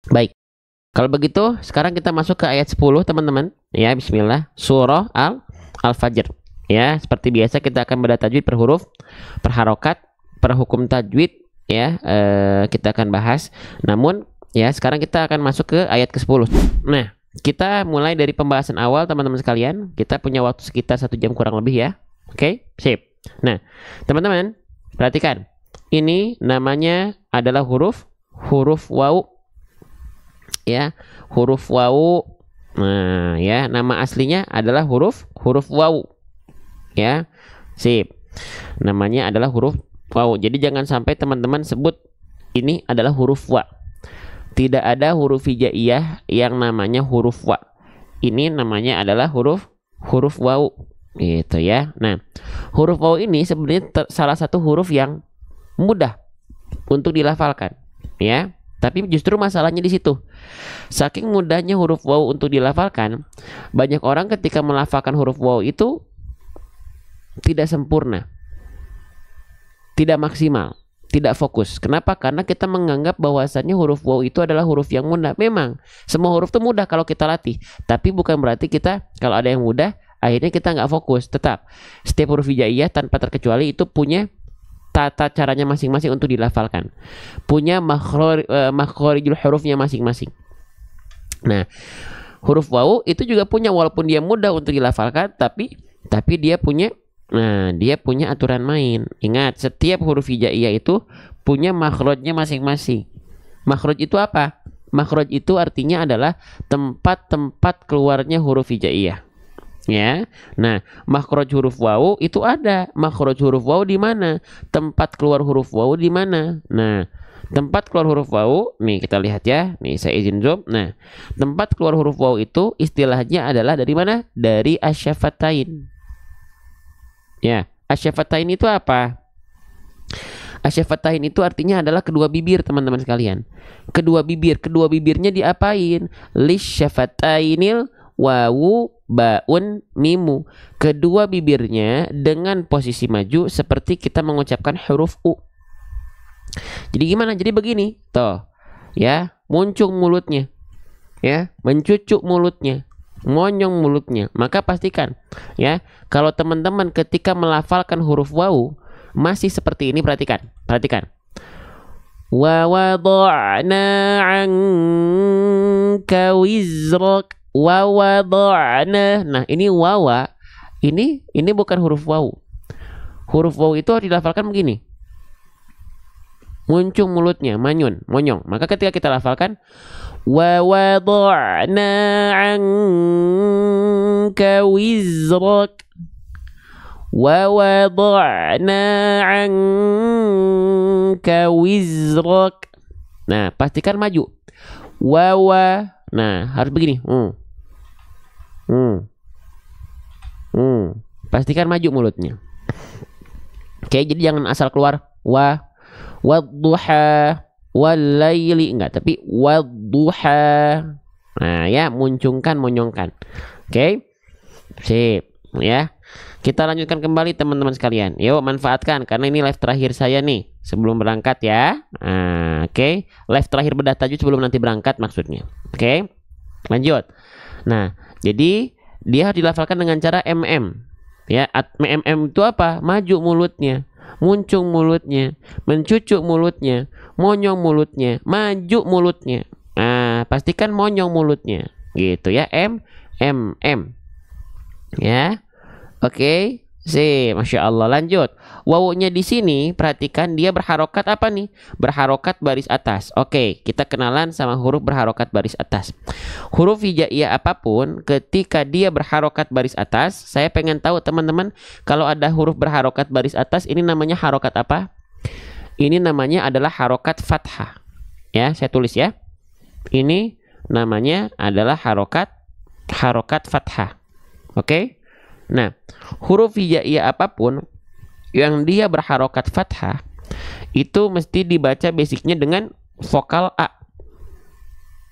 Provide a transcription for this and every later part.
Baik. Kalau begitu, sekarang kita masuk ke ayat 10, teman-teman. Ya, bismillah. Surah Al-Fajr. Ya, seperti biasa kita akan beda tajwid per huruf, per harokat, per hukum tajwid. Ya, kita akan bahas. Namun, ya, sekarang kita akan masuk ke ayat ke-10. Nah, kita mulai dari pembahasan awal, teman-teman sekalian. Kita punya waktu sekitar 1 jam kurang lebih ya. Oke, sip. Nah, teman-teman, perhatikan. Ini namanya adalah huruf wawu. Ya, huruf wawu. Nah, ya, nama aslinya adalah huruf wawu. Ya, sip. Namanya adalah huruf wawu. Jadi jangan sampai teman-teman sebut ini adalah huruf wa. Tidak ada huruf hijaiyah yang namanya huruf wa. Ini namanya adalah huruf wawu. Gitu ya. Nah, huruf wawu ini sebenarnya salah satu huruf yang mudah untuk dilafalkan, ya. Tapi justru masalahnya di situ. Saking mudahnya huruf wawu untuk dilafalkan, banyak orang ketika melafalkan huruf wawu itu tidak sempurna, tidak maksimal, tidak fokus. Kenapa? Karena kita menganggap bahwasannya huruf wawu itu adalah huruf yang mudah. Memang semua huruf itu mudah kalau kita latih, tapi bukan berarti kita kalau ada yang mudah akhirnya kita nggak fokus. Tetap setiap huruf hijaiyah tanpa terkecuali itu punya tata caranya masing-masing untuk dilafalkan, punya makhrijul hurufnya masing-masing. Nah, huruf wawu itu juga punya, walaupun dia mudah untuk dilafalkan, tapi dia punya aturan main. Ingat, setiap huruf hijaiyah itu punya makhrajnya masing-masing. Makhraj itu apa? Makhraj itu artinya adalah tempat-tempat keluarnya huruf hijaiyah. Ya. Nah, makhraj huruf wawu itu ada. Makhraj huruf wawu di mana? Tempat keluar huruf wawu di mana? Nah, tempat keluar huruf wawu, nih kita lihat ya. Nih saya izin zoom. Nah, tempat keluar huruf wawu itu istilahnya adalah dari mana? Dari asyafatain. Ya, asyafatain itu apa? Asyafatain itu artinya adalah kedua bibir, teman-teman sekalian. Kedua bibirnya diapain? Lisyafatainil wawu baun mimu. Kedua bibirnya dengan posisi maju seperti kita mengucapkan huruf u. Jadi gimana? Jadi begini, toh. Ya, muncung mulutnya. Ya, mencucuk mulutnya, monyong mulutnya. Maka pastikan ya, kalau teman-teman ketika melafalkan huruf wawu masih seperti ini, perhatikan. Wa wada'na 'anka wizrak. Wa wada'na. Nah, ini wawa. Ini bukan huruf wawu. Huruf wawu itu harus dilafalkan begini. Muncung mulutnya, monyong. Maka ketika kita lafalkan wa wada'na 'anka wizrak. Wa wada'na 'anka wizrak. Nah, pastikan maju. Wawa. Nah, harus begini. Pastikan maju mulutnya. Oke, jadi jangan asal keluar wadduha walaili, enggak, tapi wadduha. Nah, ya, monyongkan. Oke. Sip, ya. Kita lanjutkan kembali, teman-teman sekalian. Yuk, manfaatkan karena ini live terakhir saya nih sebelum berangkat ya. Nah, oke. Live terakhir bedah tajwid sebelum nanti berangkat maksudnya. Oke. Lanjut. Nah, jadi dia harus dilafalkan dengan cara MM. Ya, MM itu apa? Maju mulutnya, muncung mulutnya, mencucuk mulutnya, monyong mulutnya, maju mulutnya. Nah, pastikan monyong mulutnya. Gitu ya, MM. Ya. Oke, Masya Allah. Lanjut. Wawunya di sini, perhatikan dia berharokat apa nih? Berharokat baris atas. Oke, kita kenalan sama huruf berharokat baris atas. Huruf hijaiyah apapun, ketika dia berharokat baris atas, saya pengen tahu teman-teman, kalau ada huruf berharokat baris atas, ini namanya harokat apa? Ini namanya adalah harokat fathah. Ya, saya tulis ya. Ini namanya adalah harokat fathah. Oke. Nah, huruf hijaiyah apapun yang dia berharokat fathah itu mesti dibaca basicnya dengan vokal A.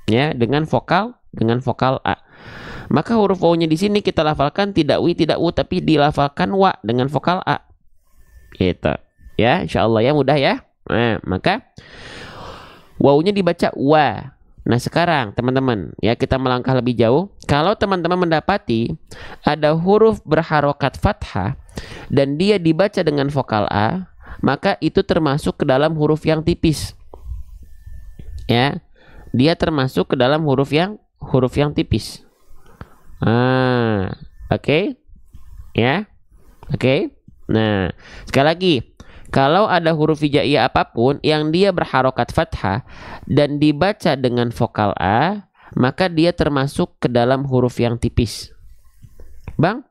Ya, dengan vokal A. Maka huruf wawunya di sini kita lafalkan tidak wi, tidak u, tapi dilafalkan wa dengan vokal A. Gitu. Ya, insyaallah ya, mudah ya. Nah, maka wawunya dibaca wa. Nah sekarang teman-teman ya, kita melangkah lebih jauh. Kalau teman-teman mendapati ada huruf berharokat fathah dan dia dibaca dengan vokal A, maka itu termasuk ke dalam huruf yang tipis. Ya, dia termasuk ke dalam huruf yang tipis. Oke. Ya. Oke. Nah, sekali lagi, kalau ada huruf hijaiyah apapun yang dia berharokat fathah dan dibaca dengan vokal A, maka dia termasuk ke dalam huruf yang tipis. Bang,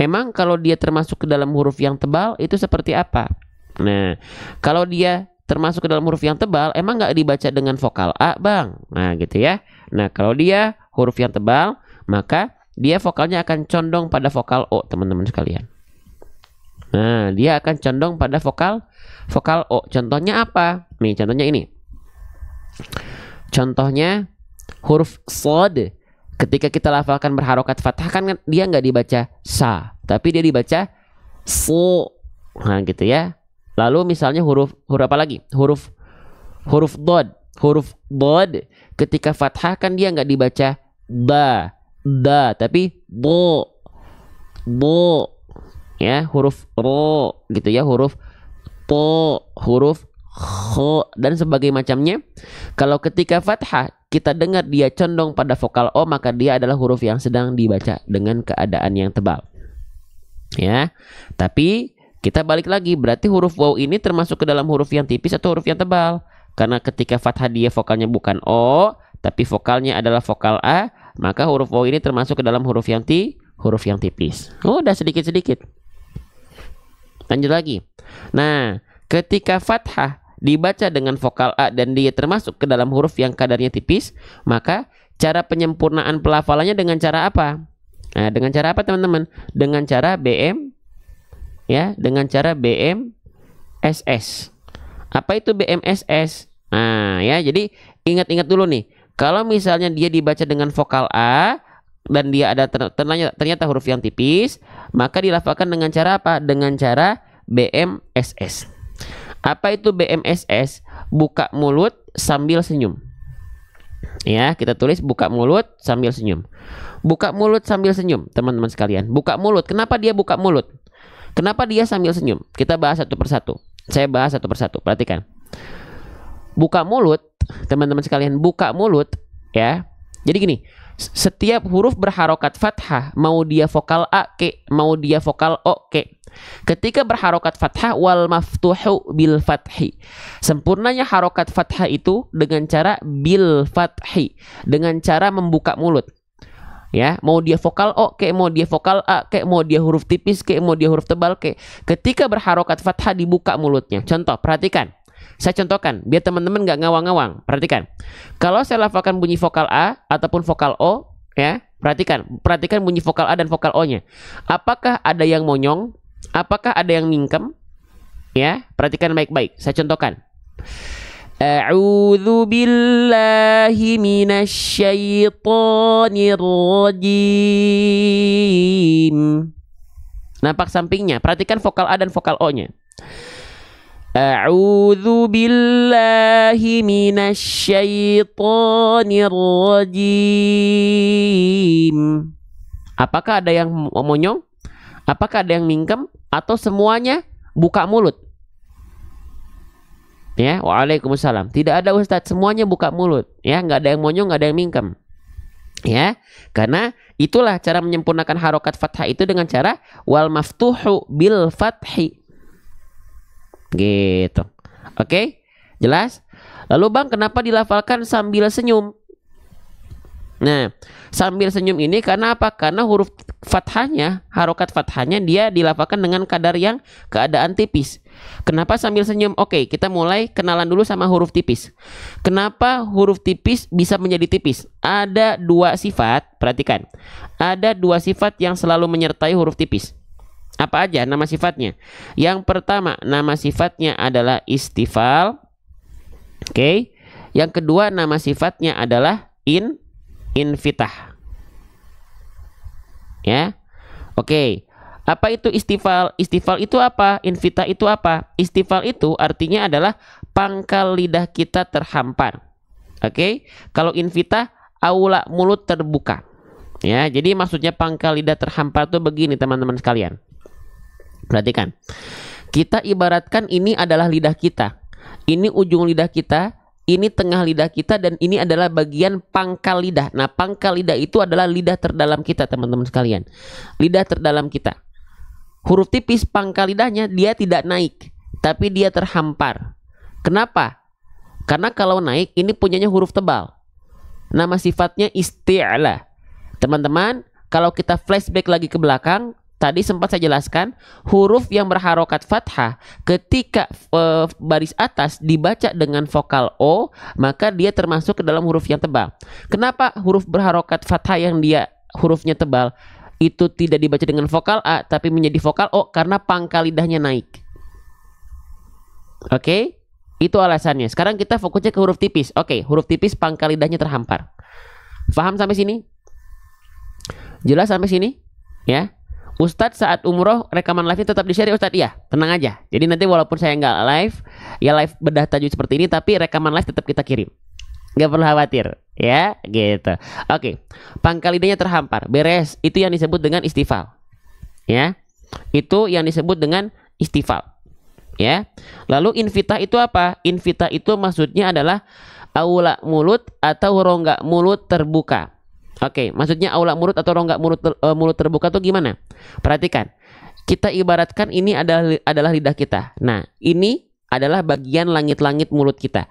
emang kalau dia termasuk ke dalam huruf yang tebal itu seperti apa? Nah, kalau dia termasuk ke dalam huruf yang tebal, emang nggak dibaca dengan vokal A, Bang? Nah, gitu ya. Nah, kalau dia huruf yang tebal, maka dia vokalnya akan condong pada vokal O, teman-teman sekalian. Nah, dia akan condong pada vokal O. Contohnya apa? Nih, contohnya ini. Contohnya huruf shad. Ketika kita lafalkan berharokat fathah kan dia nggak dibaca sa, tapi dia dibaca so. Nah, gitu ya. Lalu misalnya huruf apa lagi? Huruf dod. Huruf dod ketika fathah kan dia nggak dibaca da, tapi bo. Ya, huruf ro gitu ya, huruf to, huruf kho dan sebagai macamnya. Kalau ketika fathah kita dengar dia condong pada vokal O, maka dia adalah huruf yang sedang dibaca dengan keadaan yang tebal. Ya. Tapi kita balik lagi, berarti huruf waw ini termasuk ke dalam huruf yang tipis atau huruf yang tebal? Karena ketika fathah dia vokalnya bukan O, tapi vokalnya adalah vokal A, maka huruf waw ini termasuk ke dalam huruf yang tipis. Udah sedikit-sedikit. Lanjut lagi. Nah, ketika fathah dibaca dengan vokal A dan dia termasuk ke dalam huruf yang kadarnya tipis, maka cara penyempurnaan pelafalannya dengan cara apa? Nah, dengan cara apa teman-teman? Dengan cara BM, ya, dengan cara BMSS. Apa itu BMSS? Nah, ya, jadi ingat-ingat dulu nih. Kalau misalnya dia dibaca dengan vokal A dan dia ada ternyata huruf yang tipis, maka dilafalkan dengan cara apa? Dengan cara BMSS. Apa itu BMSS? Buka mulut sambil senyum. Ya, kita tulis buka mulut sambil senyum. Buka mulut sambil senyum, teman-teman sekalian. Buka mulut. Kenapa dia buka mulut? Kenapa dia sambil senyum? Kita bahas satu persatu. Saya bahas satu persatu. Perhatikan. Buka mulut, teman-teman sekalian, buka mulut, ya. Jadi gini, setiap huruf berharokat fathah, mau dia vokal A ke, mau dia vokal O ke, ketika berharokat fathah, wal maftuhu bil fathi. Sempurnanya harokat fathah itu dengan cara bil fathi, dengan cara membuka mulut. Ya, mau dia vokal O ke, mau dia vokal A ke, mau dia huruf tipis ke, mau dia huruf tebal ke, ketika berharokat fathah dibuka mulutnya. Contoh, perhatikan. Saya contohkan biar teman-teman nggak ngawang-ngawang. Perhatikan. Kalau saya lafalkan bunyi vokal A ataupun vokal O, ya, perhatikan bunyi vokal A dan vokal O-nya. Apakah ada yang monyong? Apakah ada yang mingkem? Ya, perhatikan baik-baik. Saya contohkan. A'udzu billahi minasyaitonir rajim. Nampak sampingnya. Perhatikan vokal A dan vokal O-nya. A'udzu billahi minasyaitonir rajim. Apakah ada yang monyong? Apakah ada yang mingkem? Atau semuanya buka mulut? Ya, waalaikumsalam. Tidak ada Ustadz, semuanya buka mulut. Ya, nggak ada yang monyong, nggak ada yang mingkem. Ya, karena itulah cara menyempurnakan harokat fathah itu dengan cara wal maftuhu bil fathi. Gitu. Oke, jelas? Lalu Bang, kenapa dilafalkan sambil senyum? Nah, sambil senyum ini karena apa? Karena huruf fathahnya, harokat fathahnya dia dilafalkan dengan kadar yang keadaan tipis. Kenapa sambil senyum? Oke, kita mulai kenalan dulu sama huruf tipis. Kenapa huruf tipis bisa menjadi tipis? Ada dua sifat, perhatikan. Ada dua sifat yang selalu menyertai huruf tipis. Apa aja nama sifatnya? Yang pertama, nama sifatnya adalah istifal. Oke. Yang kedua, nama sifatnya adalah infitah. Ya. Oke. Apa itu istifal? Istifal itu apa? Infitah itu apa? Istifal itu artinya adalah pangkal lidah kita terhampar. Oke. Kalau invita aula mulut terbuka. Ya, jadi maksudnya pangkal lidah terhampar tuh begini teman-teman sekalian. Perhatikan. Kita ibaratkan ini adalah lidah kita. Ini ujung lidah kita, ini tengah lidah kita, dan ini adalah bagian pangkal lidah. Nah, pangkal lidah itu adalah lidah terdalam kita, teman-teman sekalian. Lidah terdalam kita. Huruf tipis pangkal lidahnya dia tidak naik, tapi dia terhampar. Kenapa? Karena kalau naik ini punyanya huruf tebal. Nama sifatnya isti'la. Teman-teman, kalau kita flashback lagi ke belakang, tadi sempat saya jelaskan, huruf yang berharokat fathah ketika baris atas dibaca dengan vokal O, maka dia termasuk ke dalam huruf yang tebal. Kenapa huruf berharokat fathah yang dia hurufnya tebal itu tidak dibaca dengan vokal A tapi menjadi vokal O? Karena pangkal lidahnya naik. Oke, itu alasannya. Sekarang kita fokusnya ke huruf tipis. Oke, huruf tipis pangkal lidahnya terhampar. Paham sampai sini? Jelas sampai sini? Ya. Ustadz saat umroh rekaman live-nya tetap di-share ya Ustadz? Iya, tenang aja. Jadi nanti walaupun saya nggak live, ya live bedah tajwid seperti ini, tapi rekaman live tetap kita kirim. Nggak perlu khawatir, ya, gitu. Oke, pangkal lidahnya terhampar, beres. Itu yang disebut dengan istifal. Ya, itu yang disebut dengan istifal. Ya. Lalu invitah itu apa? Invitah itu maksudnya adalah aula mulut atau rongga mulut terbuka. Oke, maksudnya aula mulut atau rongga mulut terbuka tuh gimana? Perhatikan, kita ibaratkan ini adalah lidah kita. Nah, ini adalah bagian langit-langit mulut kita.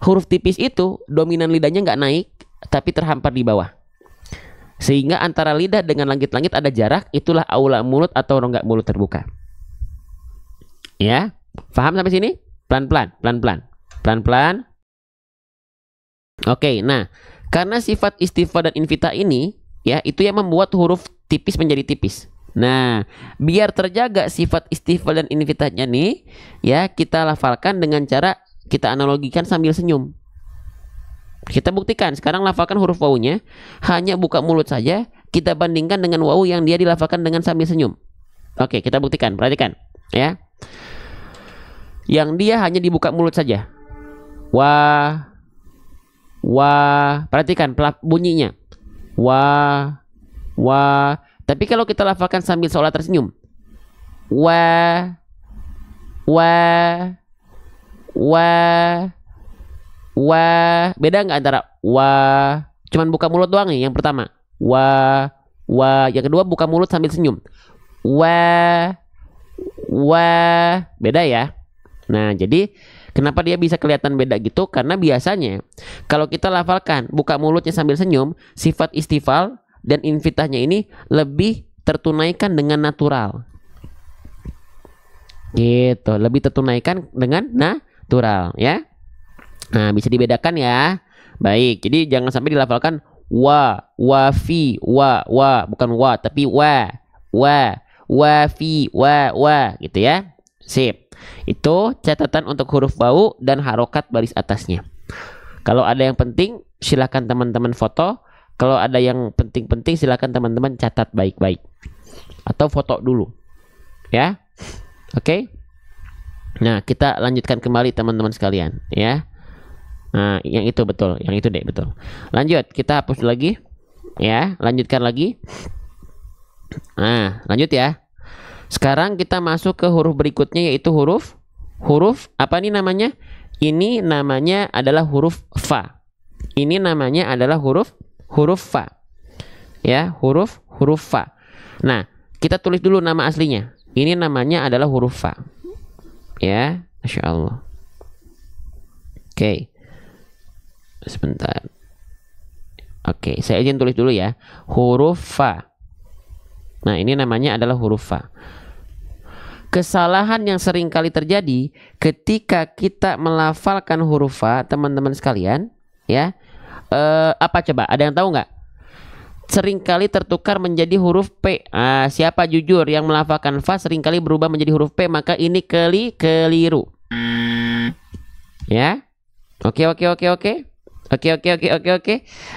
Huruf tipis itu dominan lidahnya nggak naik, tapi terhampar di bawah. Sehingga antara lidah dengan langit-langit ada jarak, itulah aula mulut atau rongga mulut terbuka. Ya, paham sampai sini? Pelan-pelan, pelan-pelan, pelan-pelan. Oke, nah. Karena sifat istifal dan invita ini, ya, itu yang membuat huruf tipis menjadi tipis. Nah, biar terjaga sifat istifal dan invitanya nih, ya, kita lafalkan dengan cara kita analogikan sambil senyum. Kita buktikan, sekarang lafalkan huruf wawunya, hanya buka mulut saja, kita bandingkan dengan wawu yang dia dilafalkan dengan sambil senyum. Oke, kita buktikan, perhatikan, ya. Yang dia hanya dibuka mulut saja. Wah. Wah, perhatikan bunyinya. Wah, wah. Tapi kalau kita lafalkan sambil seolah tersenyum, wah, wah, wah, wah. Beda nggak antara wah, cuman buka mulut doang nih yang pertama. Wah, wah. Yang kedua buka mulut sambil senyum. Wah, wah. Beda ya. Nah, jadi kenapa dia bisa kelihatan beda gitu? Karena biasanya kalau kita lafalkan buka mulutnya sambil senyum, sifat istifal dan invitahnya ini lebih tertunaikan dengan natural. Gitu, lebih tertunaikan dengan natural, ya. Nah, bisa dibedakan ya. Baik, jadi jangan sampai dilafalkan wa, fi, wa, bukan wa tapi wa, fi, wa gitu ya. Sip. Itu catatan untuk huruf wawu dan harokat baris atasnya. Kalau ada yang penting silakan teman-teman foto. Kalau ada yang penting-penting silakan teman-teman catat baik-baik atau foto dulu, ya. Oke. Nah, kita lanjutkan kembali teman-teman sekalian, ya. Nah, yang itu betul, yang itu deh betul. Lanjut, kita hapus lagi, ya. Lanjutkan lagi. Nah, lanjut ya. Sekarang kita masuk ke huruf berikutnya, yaitu huruf apa nih namanya? Ini namanya adalah huruf fa. Ini namanya adalah huruf fa. Ya, huruf fa. Nah, kita tulis dulu nama aslinya. Ini namanya adalah huruf fa. Ya, Masya Allah. Oke. Sebentar. Oke, saya izin tulis dulu ya. Huruf fa. Nah, ini namanya adalah huruf fa. Kesalahan yang sering kali terjadi ketika kita melafalkan huruf fa, teman-teman sekalian, ya. Apa coba? Ada yang tahu nggak? Seringkali tertukar menjadi huruf P. Siapa jujur yang melafalkan fa seringkali berubah menjadi huruf P, maka ini keliru. Ya. Oke.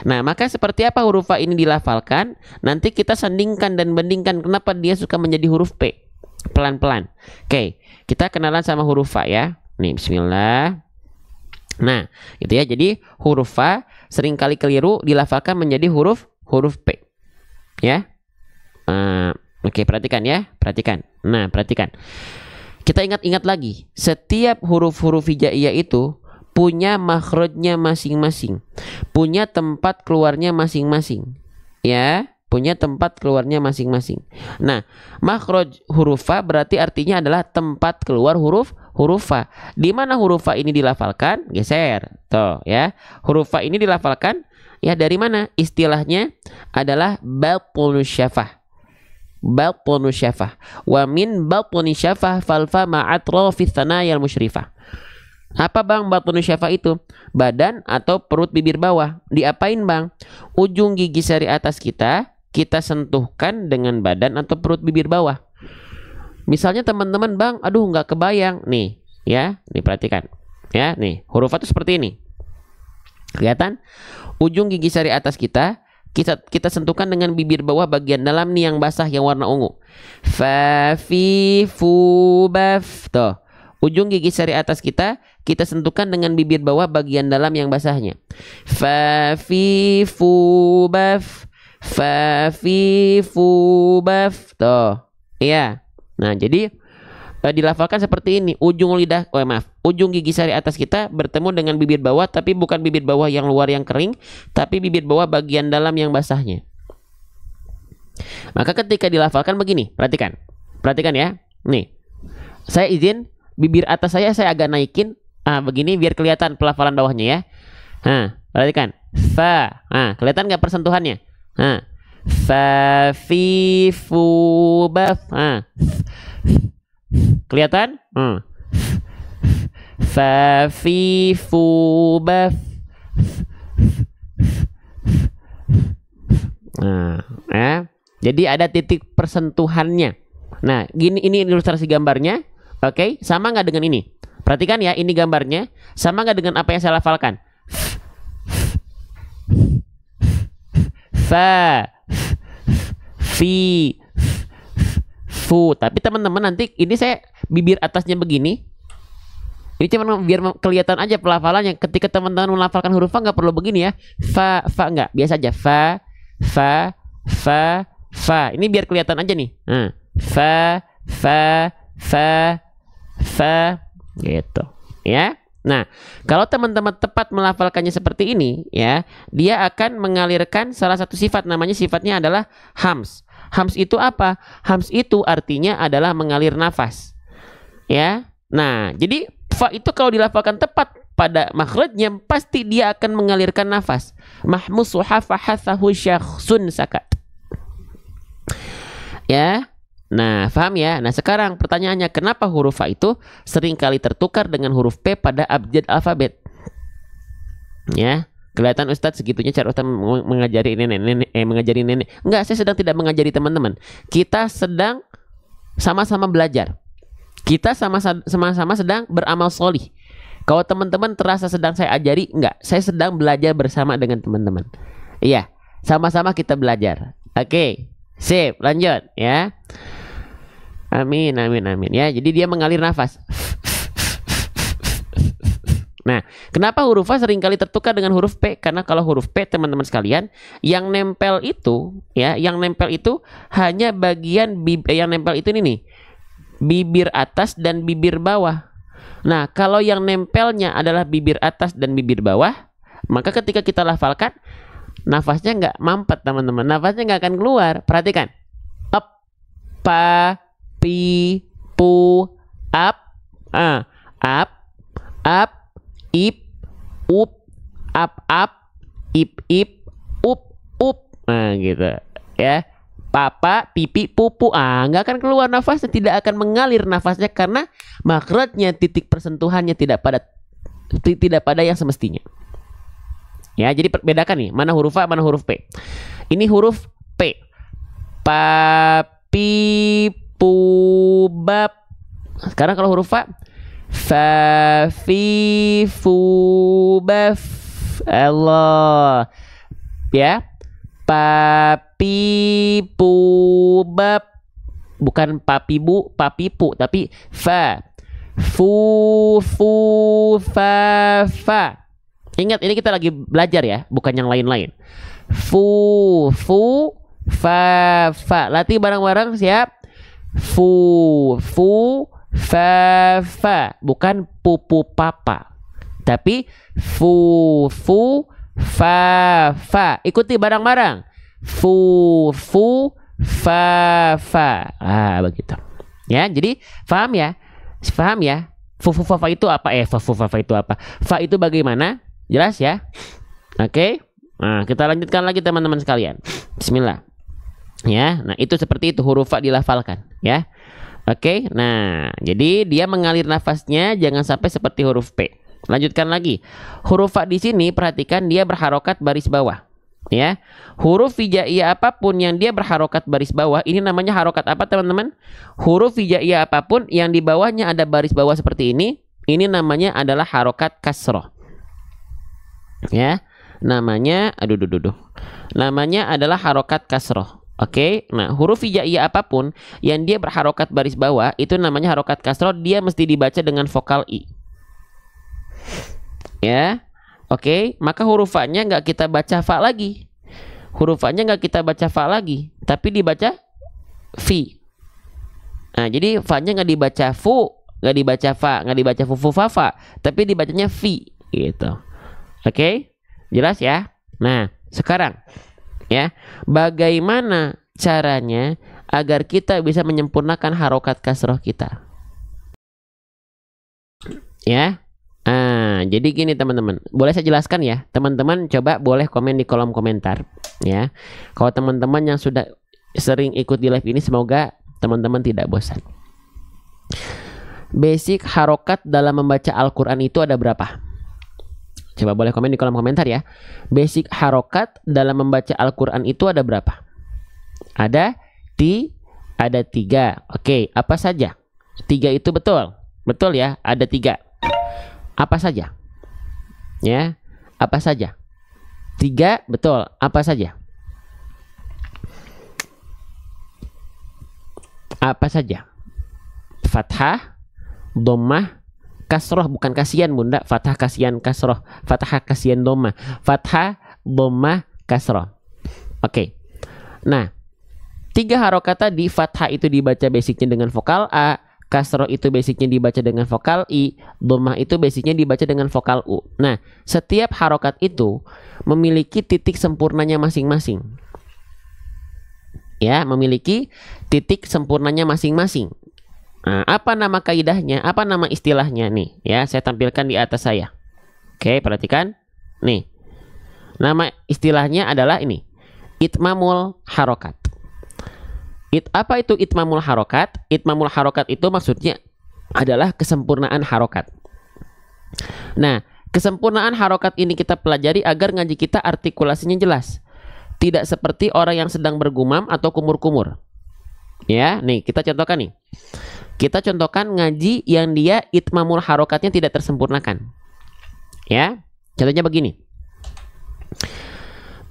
Nah, maka seperti apa huruf fa ini dilafalkan? Nanti kita sandingkan dan bandingkan kenapa dia suka menjadi huruf P. Pelan-pelan. Oke, kita kenalan sama huruf fa ya. Nih, bismillah. Nah, gitu ya. Jadi huruf fa seringkali keliru dilafalkan menjadi huruf P. Ya. Oke, perhatikan ya, perhatikan. Nah, perhatikan. Kita ingat-ingat lagi, setiap huruf-huruf hijaiyah itu punya makhrajnya masing-masing, punya tempat keluarnya masing-masing. Ya, punya tempat keluarnya masing-masing. Nah, makhraj huruf fa berarti artinya adalah tempat keluar huruf fa. Di mana huruf fa ini dilafalkan? Geser. Tuh, ya. Huruf fa ini dilafalkan ya dari mana? Istilahnya adalah batnus syafah. Batnus syafah. Wa min batni syafah falfa ma'atrafis tsanayal musyrifah. Apa bang batnus syafah itu? Badan atau perut bibir bawah. Diapain bang? Ujung gigi sari atas kita sentuhkan dengan badan atau perut bibir bawah. Misalnya teman-teman bang, aduh nggak kebayang nih, ya, nih perhatikan, ya, nih huruf A itu seperti ini, kelihatan? Ujung gigi sari atas kita sentuhkan dengan bibir bawah bagian dalam nih yang basah yang warna ungu. Fa fi fu baf. Tuh. Ujung gigi sari atas kita sentuhkan dengan bibir bawah bagian dalam yang basahnya. Fa fi fu baf. Fa fi fu baf. Tuh. Iya. Nah, jadi dilafalkan seperti ini. Ujung gigi sari atas kita bertemu dengan bibir bawah, tapi bukan bibir bawah yang luar yang kering, tapi bibir bawah bagian dalam yang basahnya. Maka ketika dilafalkan begini, perhatikan ya. Nih, saya izin bibir atas saya agak naikin, begini biar kelihatan pelafalan bawahnya ya. Perhatikan, fa, kelihatan nggak persentuhannya? Fa fi fu baf, kelihatan? Fa fi fu baf. Jadi ada titik persentuhannya. Nah, ini ilustrasi gambarnya. Oke, sama nggak dengan ini? Perhatikan ya, ini gambarnya sama nggak dengan apa yang saya lafalkan? Fa, fi, fu. Tapi teman-teman nanti ini saya bibir atasnya begini. Ini cuma biar kelihatan aja pelafalannya. Ketika teman-teman melafalkan huruf fa nggak perlu begini ya. Fa nggak, biasa aja. Fa. Ini biar kelihatan aja nih. Fa, gitu. Ya. Nah, kalau teman-teman tepat melafalkannya seperti ini, ya, dia akan mengalirkan salah satu sifat, sifatnya adalah hams. Hams itu apa? Hams itu artinya adalah mengalir nafas. Ya. Nah, jadi fa itu kalau dilafalkan tepat pada makhrajnya pasti dia akan mengalirkan nafas. Mahmusuha fahathahu syakhsun sakat. Ya. Nah, paham ya? Nah, sekarang pertanyaannya, kenapa huruf fa itu seringkali tertukar dengan huruf P pada abjad alfabet? Ya, kelihatan Ustadz segitunya cara Ustadz mengajari nenek. Enggak, saya sedang tidak mengajari teman-teman. Kita sedang sama-sama belajar. Kita sama-sama sedang beramal sholih. Kalau teman-teman terasa sedang saya ajari, enggak, saya sedang belajar bersama dengan teman-teman. Iya, sama-sama kita belajar. Oke, sip, lanjut ya. Amin. Ya, jadi dia mengalir nafas. Nah, kenapa huruf fa seringkali tertukar dengan huruf P? Karena kalau huruf P, teman-teman sekalian, yang nempel itu hanya bagian yang nempel itu ini nih, bibir atas dan bibir bawah. Nah, kalau yang nempelnya adalah bibir atas dan bibir bawah, maka ketika kita lafalkan, nafasnya nggak mampet, teman-teman. Nafasnya nggak akan keluar. Perhatikan. Up, pa, pi, pu, up, up, ip, up, ip, up. Nah, gitu ya. Papa, pipi, pupu, nggak akan keluar nafasnya, tidak akan mengalir nafasnya karena makhrajnya, titik persentuhannya tidak pada yang semestinya. Ya, jadi bedakan nih, mana huruf A, mana huruf P. Ini huruf P. Pa, pi, pu, bab. Sekarang kalau huruf A, fa, fi, fu, baf. Allah. Ya. Pa, pi, pu, bab. Bukan papi bu, papi pu, tapi fa, fu, fa. Ingat, ini kita lagi belajar ya, bukan yang lain-lain. Fu, fa. Latih bareng-bareng, siap? Fu, fa. Bukan pupu papa, tapi fu, fa. Ikuti bareng-bareng. Fu, fa. Begitu. Ya, jadi paham ya? Paham ya? Fu, fa itu apa? Fu, fa itu apa? Fa itu bagaimana? Jelas ya? Oke. Nah, kita lanjutkan lagi teman-teman sekalian. Bismillah. Ya, nah itu seperti itu huruf fa dilafalkan, ya. Oke. Nah, jadi dia mengalir nafasnya jangan sampai seperti huruf P. Lanjutkan lagi. Huruf fa di sini perhatikan dia berharokat baris bawah. Ya, huruf hijaiyah apapun yang dia berharokat baris bawah, ini namanya harokat apa teman-teman? Huruf hijaiyah apapun yang di bawahnya ada baris bawah seperti ini namanya adalah harokat kasroh. Ya, namanya, namanya adalah harokat kasroh. Oke, nah huruf hijaiyah apapun yang dia berharokat baris bawah, itu namanya harokat kasroh, dia mesti dibaca dengan vokal I. Ya. Oke, maka huruf fa-nya nggak kita baca fa lagi. Huruf fa-nya nggak kita baca fa lagi, tapi dibaca fi. Nah, jadi fa-nya nggak dibaca fu, nggak dibaca fa, nggak dibaca fu fa, tapi dibacanya fi, gitu. Oke, jelas ya? Nah, sekarang ya, bagaimana caranya agar kita bisa menyempurnakan harokat kasroh kita? Ya. Nah, jadi gini teman-teman, boleh saya jelaskan ya, teman-teman coba boleh komen di kolom komentar ya. Kalau teman-teman yang sudah sering ikut di live ini, semoga teman-teman tidak bosan. Basic harokat dalam membaca Al-Quran itu ada berapa? Coba boleh komen di kolom komentar ya. Basic harokat dalam membaca Al-Quran itu ada berapa? Ada 3. Oke, apa saja? 3 itu betul? Betul ya, ada 3. Apa saja? Ya, apa saja? 3 betul. Apa saja? Apa saja? Fathah, dhammah, kasroh, bukan kasihan bunda. Fathah kasihan kasroh. Fathah kasihan dhammah. Fathah, dhammah, kasroh. Oke. Nah, 3 harokat tadi, fathah itu dibaca basicnya dengan vokal A, kasroh itu basicnya dibaca dengan vokal I, dhammah itu basicnya dibaca dengan vokal U. Nah, setiap harokat itu memiliki titik sempurnanya masing-masing. Ya, memiliki titik sempurnanya masing-masing. Nah, apa nama kaidahnya? Apa nama istilahnya nih? Ya, saya tampilkan di atas saya. Oke, perhatikan. Nih. Nama istilahnya adalah ini. Itmamul harokat. Apa itu itmamul harokat? Itmamul harokat itu maksudnya adalah kesempurnaan harokat. Nah, kesempurnaan harokat ini kita pelajari agar ngaji kita artikulasinya jelas. Tidak seperti orang yang sedang bergumam atau kumur-kumur. Ya, nih kita contohkan nih. Kita contohkan ngaji yang dia itmamul harokatnya tidak tersempurnakan. Ya, contohnya begini.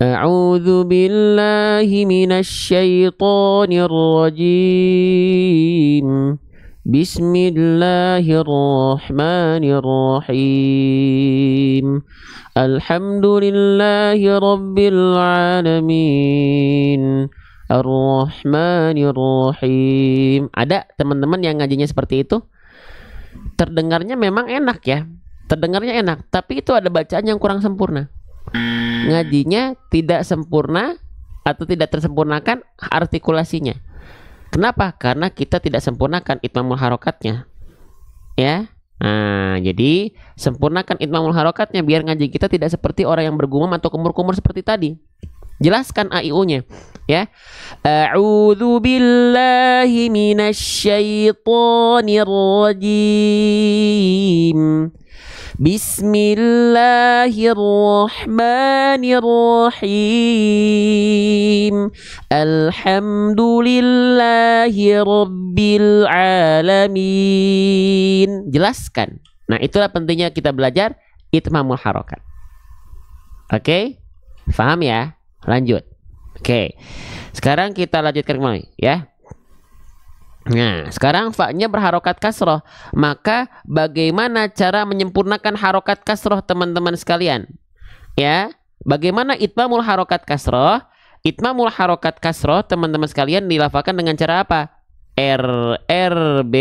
A'udzu billahi minasyaitonir rajim. Bismillahirrahmanirrahim. Alhamdulillahi rabbil alamin. Ar-Rahmanir-Rahim. Ada teman-teman yang ngajinya seperti itu? Terdengarnya memang enak ya. Terdengarnya enak, tapi itu ada bacaan yang kurang sempurna. Ngajinya tidak sempurna atau tidak tersempurnakan artikulasinya. Kenapa? Karena kita tidak sempurnakan itmamul harokatnya. Ya. Nah, jadi sempurnakan itmamul harokatnya biar ngaji kita tidak seperti orang yang bergumam atau kumur-kumur seperti tadi. Jelaskan AIU-nya, ya. A'udzu billahi minasyaitonir rajim. Bismillahirrahmanirrahim. Alhamdulillahi rabbil alamin. Jelaskan. Nah, itulah pentingnya kita belajar itmamul harokat. Oke? Paham ya? Lanjut. Oke. Sekarang kita lanjutkan kembali ya. Nah, sekarang fa-nya berharokat kasroh. Maka bagaimana cara menyempurnakan harokat kasroh teman-teman sekalian? Ya, bagaimana itmamul harokat kasroh? Itmamul harokat kasroh teman-teman sekalian dilafalkan dengan cara apa? RRB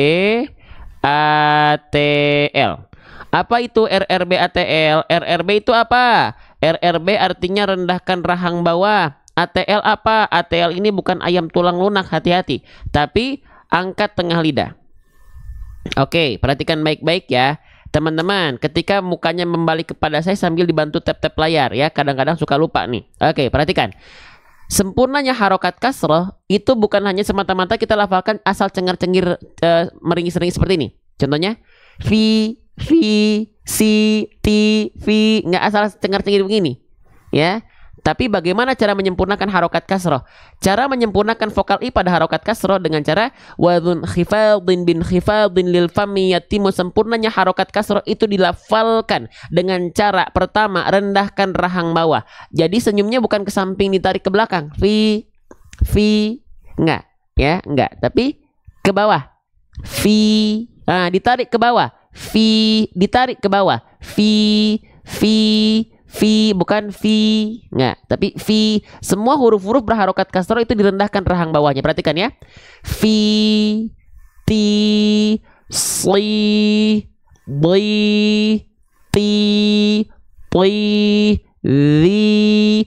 ATL. Apa itu RRB ATL? RRB itu apa? RRB artinya rendahkan rahang bawah. ATL apa? ATL ini bukan ayam tulang lunak, hati-hati, tapi angkat tengah lidah. Oke, perhatikan baik-baik ya teman-teman, ketika mukanya membalik kepada saya sambil dibantu tap-tap layar ya, kadang-kadang suka lupa nih. Oke, perhatikan. Sempurnanya harokat kasroh itu bukan hanya semata-mata kita lafalkan asal cengar-cengir meringis-ringis seperti ini. Contohnya fi, si, ti, fi, nggak asal cengar-cengir begini ya. Tapi bagaimana cara menyempurnakan harokat kasroh? Cara menyempurnakan vokal i pada harokat kasroh dengan cara wadhun khifadin bin khifadin lil fami yatimu. Sempurnanya harokat kasroh itu dilafalkan dengan cara pertama rendahkan rahang bawah. Jadi senyumnya bukan ke samping ditarik ke belakang. Fi, enggak ya, enggak. Tapi ke bawah. Fi, ditarik ke bawah. Fi, ditarik ke bawah. Fi, bukan fi, nggak, tapi fi. Semua huruf-huruf berharokat kasroh itu direndahkan rahang bawahnya. Perhatikan ya. Fi, ti, si, di, ti, li,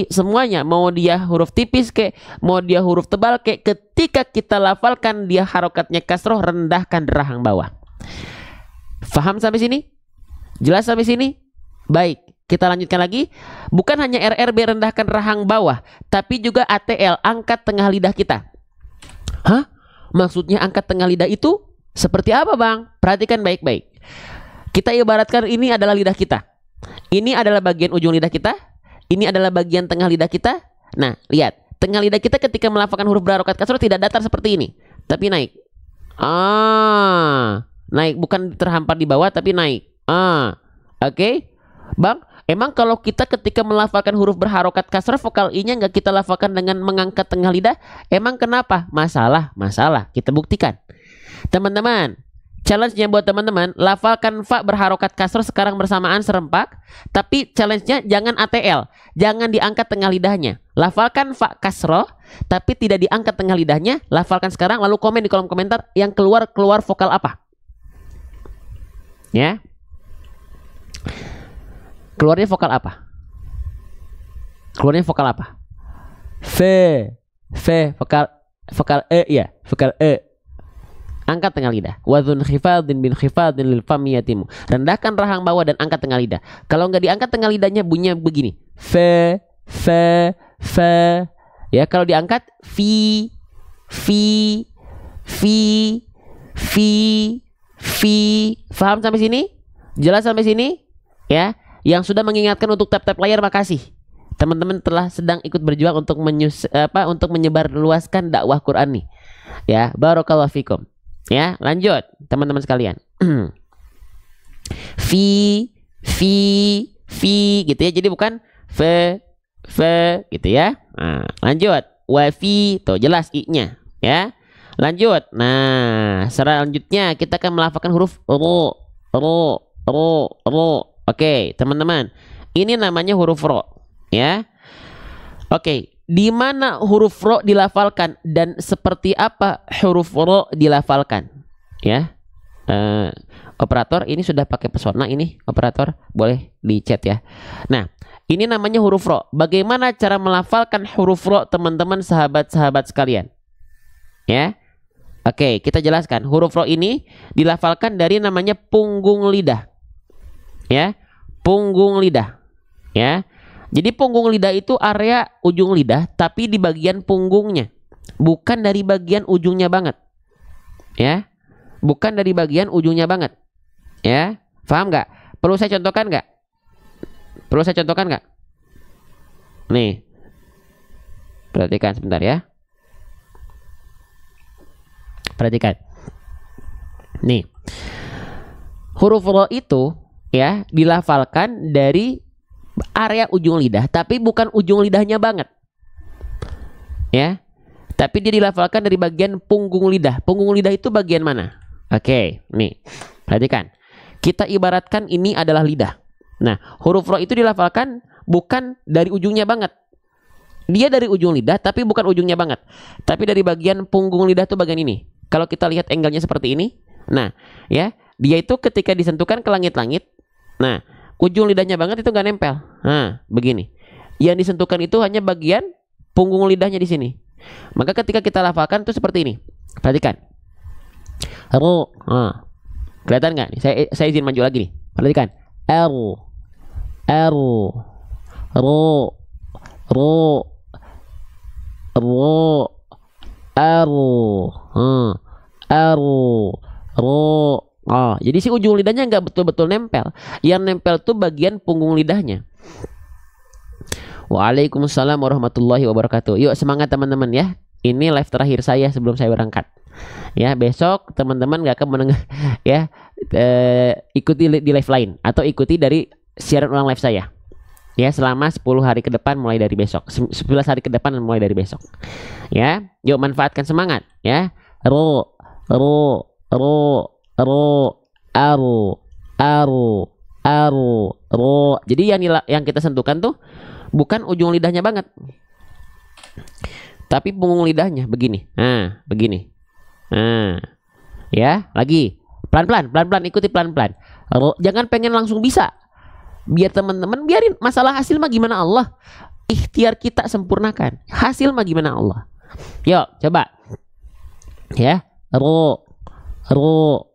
semuanya. Mau dia huruf tipis kek, mau dia huruf tebal kek, ketika kita lafalkan dia harokatnya kasroh, rendahkan rahang bawah. Faham sampai sini? Jelas sampai sini? Baik, kita lanjutkan lagi. Bukan hanya RRB rendahkan rahang bawah, tapi juga ATL, angkat tengah lidah kita. Hah? Maksudnya angkat tengah lidah itu seperti apa, Bang? Perhatikan baik-baik. Kita ibaratkan ini adalah lidah kita. Ini adalah bagian ujung lidah kita. Ini adalah bagian tengah lidah kita. Nah, lihat. Tengah lidah kita ketika melafalkan huruf berharokat kasroh tidak datar seperti ini, tapi naik. Naik, bukan terhampar di bawah, tapi naik. Oke. Bang, emang kalau kita ketika melafalkan huruf berharokat kasroh, vokal i-nya nggak kita lafalkan dengan mengangkat tengah lidah? Emang kenapa? Masalah. Kita buktikan. Teman-teman, challenge-nya buat teman-teman, lafalkan fa berharokat kasroh sekarang bersamaan serempak, tapi challenge-nya jangan ATL, jangan diangkat tengah lidahnya. Lafalkan fa kasroh, tapi tidak diangkat tengah lidahnya. Lafalkan sekarang, lalu komen di kolom komentar yang keluar vokal apa. Ya. Keluarnya vokal apa? Fe, vokal e ya, vokal e. Angkat tengah lidah. Wadhun khifadin bin khifadin lil fami yatimu. Rendahkan rahang bawah dan angkat tengah lidah. Kalau nggak diangkat tengah lidahnya bunyinya begini. Fe. Ya, kalau diangkat fi. Paham sampai sini? Jelas sampai sini? Ya. Yang sudah mengingatkan untuk tap-tap layar, makasih. Teman-teman telah sedang ikut berjuang untuk untuk menyebar luaskan dakwah Quran nih. Ya, barakallahu fikum. Ya, lanjut teman-teman sekalian. fi gitu ya. Jadi bukan fe gitu ya. Nah, lanjut. Wafi, tuh jelas i-nya ya. Lanjut. Nah, selanjutnya kita akan melafalkan huruf ro. Oke, teman-teman. Ini namanya huruf ro, ya. Oke, di mana huruf ro dilafalkan dan seperti apa huruf ro dilafalkan? Ya. Operator, ini sudah pakai pesona ini, operator, boleh di chat ya. Nah, ini namanya huruf ro. Bagaimana cara melafalkan huruf ro, teman-teman, sahabat-sahabat sekalian? Ya. Oke, kita jelaskan. Huruf ro ini dilafalkan dari namanya punggung lidah. Ya, punggung lidah. Ya. Jadi punggung lidah itu area ujung lidah, tapi di bagian punggungnya, bukan dari bagian ujungnya banget. Ya. Bukan dari bagian ujungnya banget. Ya. Paham nggak? Perlu saya contohkan nggak? Nih. Perhatikan sebentar ya. Perhatikan. Nih. Huruf ro itu ya dilafalkan dari area ujung lidah, tapi bukan ujung lidahnya banget. Ya. Tapi dia dilafalkan dari bagian punggung lidah. Punggung lidah itu bagian mana? Oke, nih. Perhatikan. Kita ibaratkan ini adalah lidah. Nah, huruf ro itu dilafalkan bukan dari ujungnya banget. Dia dari ujung lidah tapi bukan ujungnya banget. Tapi dari bagian punggung lidah tuh bagian ini. Kalau kita lihat angle-nya seperti ini. Nah, ya, dia itu ketika disentuhkan ke langit-langit. Nah, ujung lidahnya banget itu nggak nempel. Nah, begini. Yang disentuhkan itu hanya bagian punggung lidahnya di sini. Maka ketika kita lafalkan tuh seperti ini. Perhatikan. Ro. Nah, kelihatan nggak? Saya izin maju lagi nih. Perhatikan. R, R, ro, ro, ro, R, R, ro. Oh, jadi si ujung lidahnya nggak betul-betul nempel. Yang nempel tuh bagian punggung lidahnya. Waalaikumsalam warahmatullahi wabarakatuh. Yuk semangat teman-teman ya. Ini live terakhir saya sebelum saya berangkat. Ya, besok teman-teman gak akan mendengar ya, ikuti di live lain atau ikuti dari siaran ulang live saya. Ya, selama 10 hari ke depan mulai dari besok. 11 hari ke depan mulai dari besok. Ya, yuk manfaatkan semangat ya. Ro, ro, ro, ro, aru, aru, aru, ro. Jadi yang kita sentuhkan tuh bukan ujung lidahnya banget, tapi punggung lidahnya begini. Nah, begini. Nah, ya, lagi pelan-pelan ikuti pelan-pelan. Jangan pengen langsung bisa. Biar teman-teman biarin, masalah hasil mah gimana Allah. Ikhtiar kita sempurnakan. Hasil mah gimana Allah. Yuk, coba. Ya, ro, ro,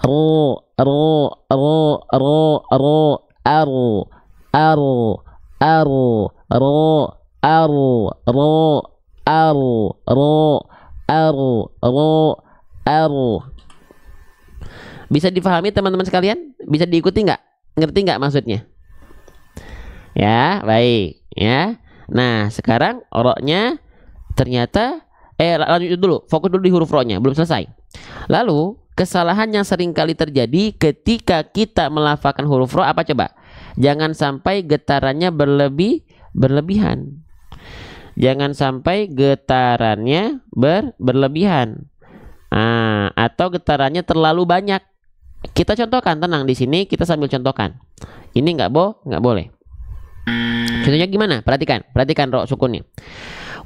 ro, ro, ro, ro, ro, aru, aru, aru, ro, aru, ro, aru, ro, aru, ro, aru. Bisa difahami teman-teman sekalian? Bisa diikuti nggak? Ngerti nggak maksudnya? Ya, baik. Ya. Nah, sekarang oroknya ternyata lanjut dulu. Fokus dulu di huruf ro-nya, belum selesai. Lalu, kesalahan yang sering kali terjadi ketika kita melafalkan huruf ro apa coba? Jangan sampai getarannya berlebihan. Jangan sampai getarannya berlebihan. Atau getarannya terlalu banyak. Kita contohkan, tenang di sini kita sambil contohkan. Ini nggak boleh. Contohnya gimana? Perhatikan ro sukunnya.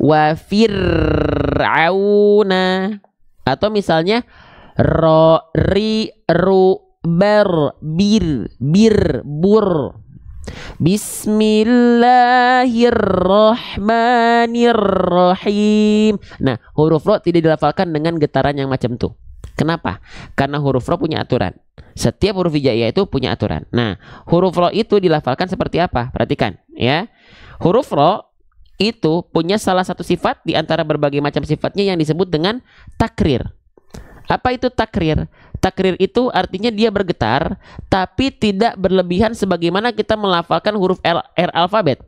Wa fir'auna. Atau misalnya ro, ri, ru, ber, bir, bur. Bismillahirrahmanirrahim. Nah, huruf ro tidak dilafalkan dengan getaran yang macam tuh. Kenapa? Karena huruf ro punya aturan. Setiap huruf hijaiyah itu punya aturan. Nah, huruf ro itu dilafalkan seperti apa? Perhatikan ya. Huruf ro itu punya salah satu sifat di antara berbagai macam sifatnya yang disebut dengan takrir. Apa itu takrir? Takrir itu artinya dia bergetar tapi tidak berlebihan sebagaimana kita melafalkan huruf R alfabet.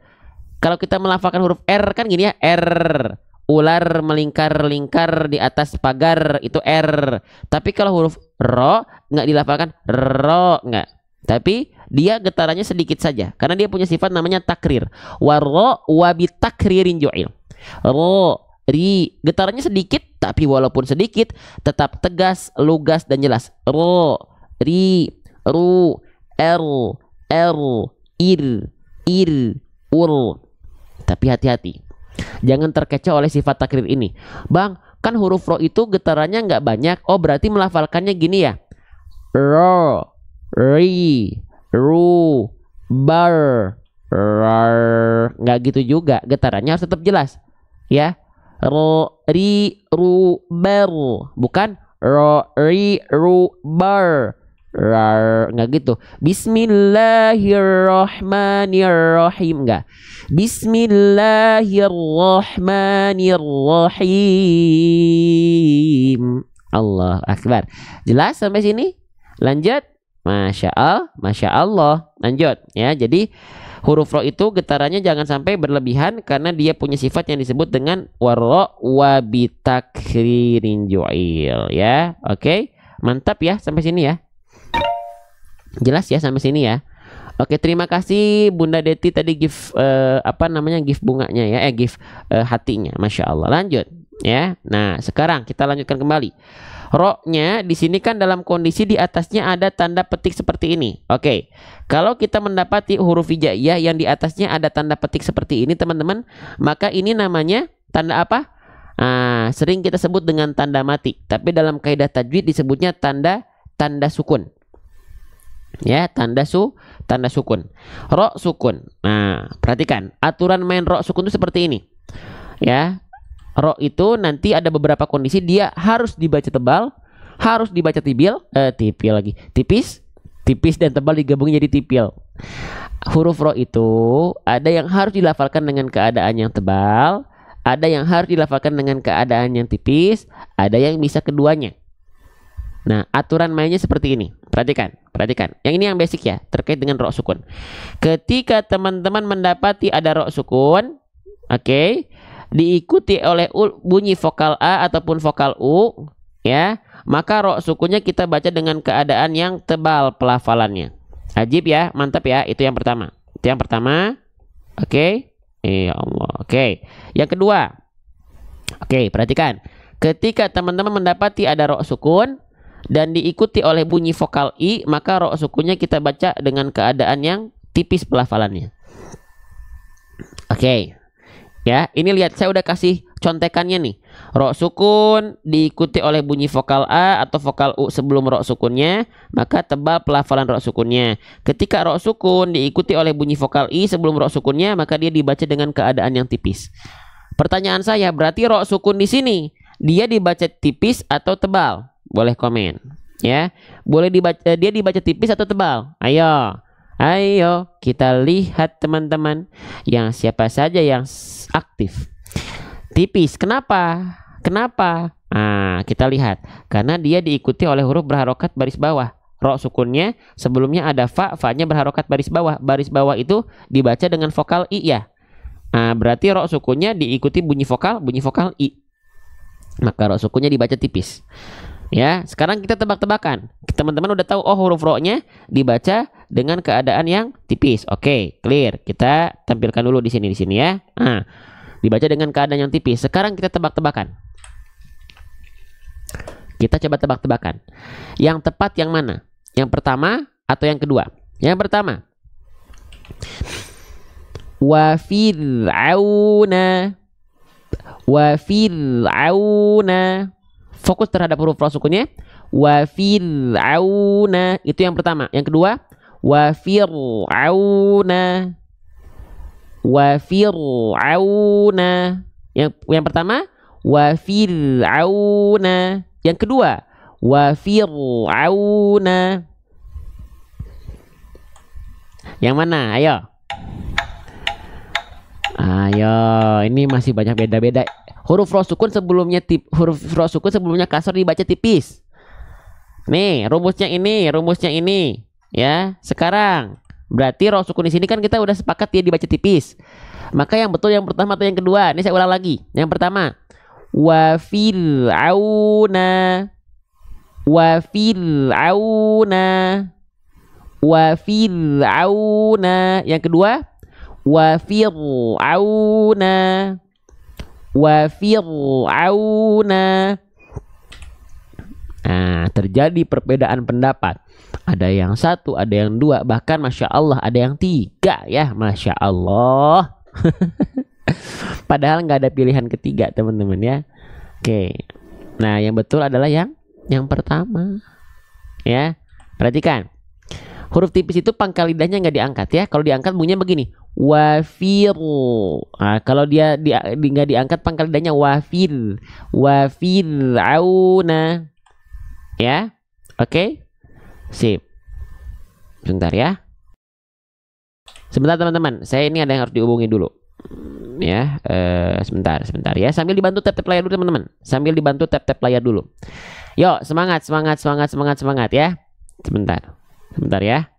Kalau kita melafalkan huruf R kan gini ya, R. Ular melingkar-lingkar di atas pagar itu R. Tapi kalau huruf ro nggak dilafalkan ro, nggak. Tapi dia getarannya sedikit saja karena dia punya sifat namanya takrir. Warro wabitakririn ju'il. Ro, ri, getarannya sedikit tapi walaupun sedikit tetap tegas, lugas dan jelas. Ro, ri, ru, r, ir, ur. Tapi hati-hati. Jangan terkecoh oleh sifat takrir ini. Bang, kan huruf ro itu getarannya nggak banyak. Oh, berarti melafalkannya gini ya. Ro, ri, ru, bar, rar. Nggak gitu juga. Getarannya harus tetap jelas. Ya. Ro, ri, ru, bar. Bukan ro, ri, ru, bar. Rar. Nggak gitu. Bismillahirrahmanirrahim. Nggak. Bismillahirrahmanirrahim. Allah Akbar. Jelas sampai sini? Lanjut. Masya Allah. Lanjut ya. Jadi huruf ro itu getarannya jangan sampai berlebihan karena dia punya sifat yang disebut dengan warro wabitakririn ju'il ya. Oke. Mantap ya sampai sini ya. Jelas ya sampai sini ya. Oke, terima kasih Bunda Deti tadi gift apa namanya gift bunganya ya, gift hatinya, masya Allah. Lanjut ya. Nah, sekarang kita lanjutkan kembali. Ro-nya di sini kan dalam kondisi di atasnya ada tanda petik seperti ini. Oke, kalau kita mendapati huruf hijaiyah yang di atasnya ada tanda petik seperti ini, teman-teman, maka ini namanya tanda apa? Nah, sering kita sebut dengan tanda mati. Tapi dalam kaidah tajwid disebutnya tanda sukun. Ya, tanda sukun. Ro sukun. Nah, perhatikan aturan main ro sukun itu seperti ini. Ya, ro itu nanti ada beberapa kondisi dia harus dibaca tebal, harus dibaca tipil lagi, tipis dan tebal digabungin jadi tipil. Huruf ro itu ada yang harus dilafalkan dengan keadaan yang tebal, ada yang harus dilafalkan dengan keadaan yang tipis, ada yang bisa keduanya. Nah, aturan mainnya seperti ini. Perhatikan. Yang ini yang basic ya, terkait dengan ro sukun. Ketika teman-teman mendapati ada ro sukun, oke, diikuti oleh bunyi vokal A ataupun vokal U, ya, maka ro sukunnya kita baca dengan keadaan yang tebal pelafalannya. Ajib ya, mantap ya. Itu yang pertama. Oke. Ya Allah. Oke. Yang kedua. Oke, perhatikan. Ketika teman-teman mendapati ada ro sukun dan diikuti oleh bunyi vokal I, maka ro sukunnya kita baca dengan keadaan yang tipis pelafalannya. Oke. Ya, ini lihat saya udah kasih contekannya nih. Ro sukun diikuti oleh bunyi vokal A atau vokal U sebelum ro sukunnya, maka tebal pelafalan ro sukunnya. Ketika ro sukun diikuti oleh bunyi vokal I sebelum ro sukunnya, maka dia dibaca dengan keadaan yang tipis. Pertanyaan saya, berarti ro sukun di sini dia dibaca tipis atau tebal? Boleh komen ya. Boleh dia dibaca tipis atau tebal? Ayo kita lihat teman-teman, yang siapa saja yang aktif. Tipis. Kenapa? Nah, kita lihat karena dia diikuti oleh huruf berharokat baris bawah. Ro sukunnya sebelumnya ada fa-nya berharokat baris bawah. Baris bawah itu dibaca dengan vokal I ya. Nah, berarti ro sukunnya diikuti bunyi vokal I. Maka ro sukunnya dibaca tipis. Ya, sekarang kita tebak-tebakan. Teman-teman udah tahu, oh huruf ro-nya dibaca dengan keadaan yang tipis. Oke, clear. Kita tampilkan dulu di sini ya. Nah, dibaca dengan keadaan yang tipis. Sekarang kita tebak-tebakan. Kita coba tebak-tebakan. Yang tepat yang mana? Yang pertama atau yang kedua? Yang pertama. Wa fir'auna. Fokus terhadap huruf ro sukunnya. Wa fir'auna, itu yang pertama. Yang kedua, wa fir'auna. Yang pertama, wa fir'auna. Yang kedua, wa fir'auna. Yang mana? Ayo, ini masih banyak beda-beda. Huruf ro sukun sebelumnya kasar dibaca tipis. Nih, rumusnya ini. Ya, sekarang berarti ro sukun di sini kan kita udah sepakat dia dibaca tipis. Maka yang betul yang pertama atau yang kedua? Ini saya ulang lagi. Yang pertama, wa fir'auna. Yang kedua, wa fir'auna. Nah, terjadi perbedaan pendapat. Ada yang satu, ada yang dua, bahkan masya Allah ada yang tiga ya, masya Allah. Padahal nggak ada pilihan ketiga teman-teman ya. Oke, nah yang betul adalah yang pertama ya. Perhatikan, huruf tipis itu pangkal lidahnya nggak diangkat ya. Kalau diangkat bunyinya begini, wafir. Nah, kalau dia nggak diangkat pangkal lidahnya wafir auna ya. Oke, sip. Sebentar ya. Sebentar teman-teman, saya ini ada yang harus dihubungi dulu ya. Sebentar ya, sambil dibantu tap layar dulu teman-teman, layar dulu. Yuk, semangat ya. Sebentar ya.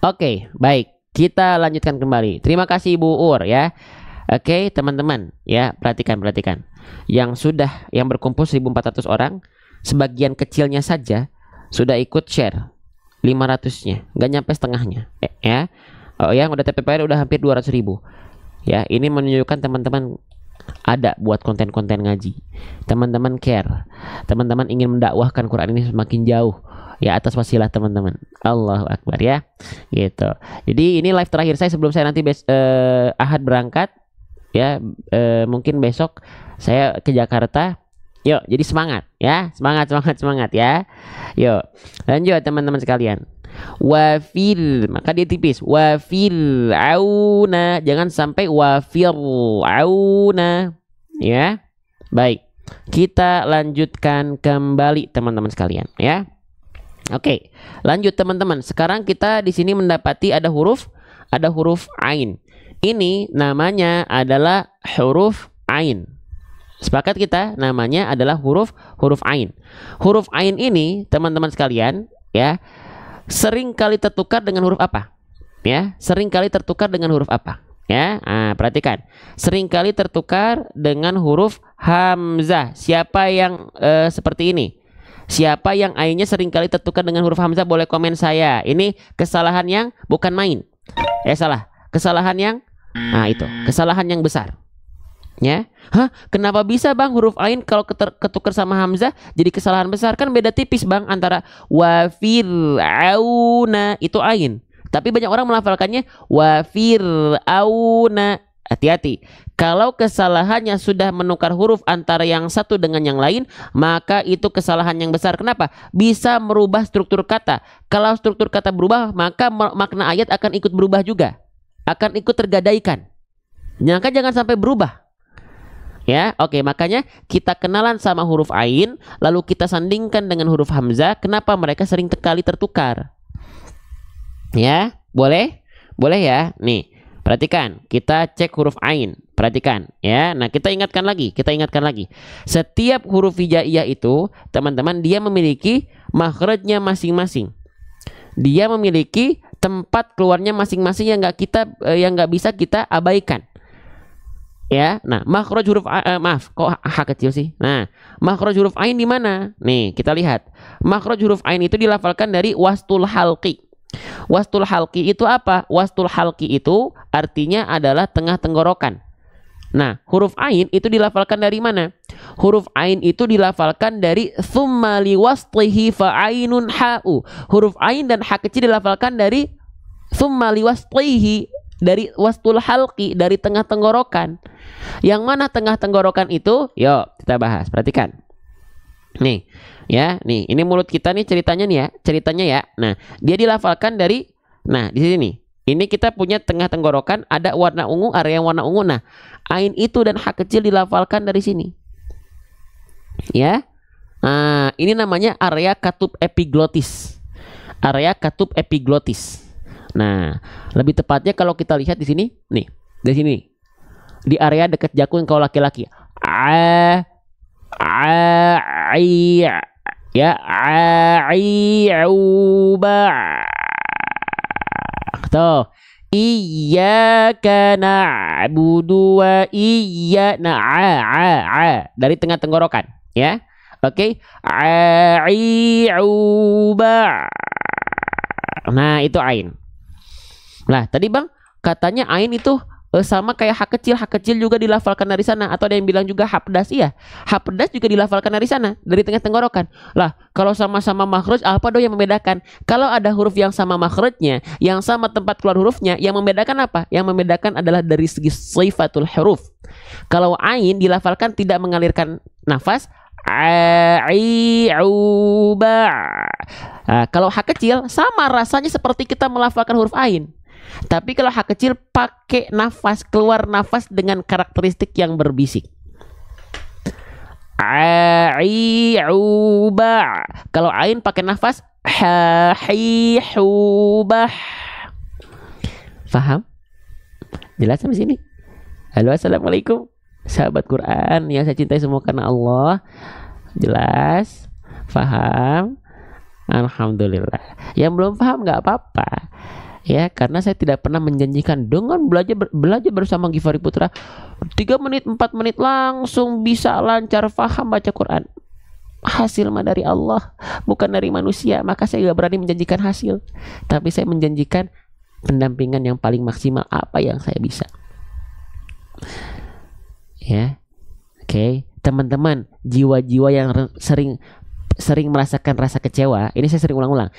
Oke, baik. Kita lanjutkan kembali. Terima kasih Bu Ur ya. Oke, teman-teman ya, perhatikan. Yang berkumpul 1.400 orang, sebagian kecilnya saja sudah ikut share 500-nya, nggak nyampe setengahnya ya. Oh, yang udah TPPR udah hampir 200.000 ya. Ini menunjukkan teman-teman ada buat konten-konten ngaji, teman-teman care, teman-teman ingin mendakwahkan Quran ini semakin jauh ya, atas wasilah teman-teman. Allahu Akbar ya, gitu. Jadi ini live terakhir saya sebelum saya nanti Ahad berangkat ya. Mungkin besok saya ke Jakarta. Yuk, jadi semangat ya, semangat ya. Yuk, lanjut teman-teman sekalian. Wafil, maka dia tipis. Wafil auna, jangan sampai wafil auna ya. Baik, kita lanjutkan kembali teman-teman sekalian ya. Oke, lanjut teman-teman. Sekarang kita di sini mendapati ada huruf ain. Ini namanya adalah huruf ain. Sepakat kita, namanya adalah huruf ain. Huruf ain ini teman-teman sekalian ya, sering kali tertukar dengan huruf apa? Ya, sering kali tertukar dengan huruf apa? Ya, perhatikan. Sering kali tertukar dengan huruf hamzah. Siapa yang seperti ini? Siapa yang ainnya sering kali tertukar dengan huruf hamzah boleh komen saya. Ini kesalahan yang bukan main. Salah. Kesalahan yang itu, kesalahan yang besar. Ya, kenapa bisa bang huruf ain kalau ketukar sama hamzah jadi kesalahan besar? Kan beda tipis bang antara wafir auna itu ain, tapi banyak orang melafalkannya wafir auna. Hati-hati, kalau kesalahannya sudah menukar huruf antara yang satu dengan yang lain, maka itu kesalahan yang besar. Kenapa? Bisa merubah struktur kata. Kalau struktur kata berubah, maka makna ayat akan ikut berubah juga, akan ikut tergadaikan. Jangan sampai berubah. Ya, oke, makanya kita kenalan sama huruf ain, lalu kita sandingkan dengan huruf hamzah. Kenapa mereka sering kali tertukar? Ya, boleh ya. Nih, perhatikan, kita cek huruf ain. Perhatikan, ya. Nah, kita ingatkan lagi. Setiap huruf hijaiyah itu, teman-teman, dia memiliki makhrajnya masing-masing. Dia memiliki tempat keluarnya masing-masing yang nggak bisa kita abaikan. Ya, nah makhraj huruf maaf, kok h kecil sih. Nah, makhraj huruf ain di mana? Nih, kita lihat. Makhraj huruf ain itu dilafalkan dari wastul halqi. Wastul halqi itu apa? Wastul halqi itu artinya adalah tengah tenggorokan. Nah, huruf ain itu dilafalkan dari mana? Huruf ain itu dilafalkan dari tsumma liwaslihi fa ainun ha'u. Huruf ain dan ha kecil dilafalkan dari tsumma liwaslihi, dari wastul halqi, dari tengah tenggorokan. Yang mana tengah tenggorokan itu? Yuk kita bahas. Perhatikan. Nih, ya, nih, ini mulut kita nih ceritanya ya. Nah, dia dilafalkan dari, nah di sini nih. Ini kita punya tengah tenggorokan, ada warna ungu, area warna ungu. Nah, ain itu dan ha kecil dilafalkan dari sini. Ya. Nah, ini namanya area katub epiglotis. Area katub epiglotis. Nah, lebih tepatnya kalau kita lihat di sini, nih, di sini, di area dekat jakun kalau laki-laki, ya, tuh, iyyaka na'budu wa iyyana dari tengah tenggorokan, ya, oke, nah itu ain. Nah, tadi bang katanya ain itu sama kayak ha kecil juga dilafalkan dari sana, atau ada yang bilang juga ha pedas. Iya, ha pedas juga dilafalkan dari sana, dari tengah tenggorokan. Lah, kalau sama-sama makhraj, apa dong yang membedakan? Kalau ada huruf yang sama makhrajnya, yang sama tempat keluar hurufnya, yang membedakan apa? Yang membedakan adalah dari segi sifatul huruf. Kalau ain dilafalkan tidak mengalirkan nafas, kalau ha kecil sama rasanya seperti kita melafalkan huruf ain. Tapi kalau ha kecil pakai nafas, keluar nafas dengan karakteristik yang berbisik. Kalau ain pakai nafas, Faham? Jelas sampai sini? Halo, assalamualaikum sahabat Quran yang saya cintai semua karena Allah. Jelas? Faham? Alhamdulillah. Yang belum paham nggak apa-apa. Ya, karena saya tidak pernah menjanjikan dengan belajar bersama Givari Putra 3 menit 4 menit langsung bisa lancar paham baca Quran. Hasil mah dari Allah, bukan dari manusia. Maka saya gak berani menjanjikan hasil, tapi saya menjanjikan pendampingan yang paling maksimal apa yang saya bisa. Ya, oke. Teman-teman, jiwa-jiwa yang sering merasakan rasa kecewa, ini saya sering ulang-ulang,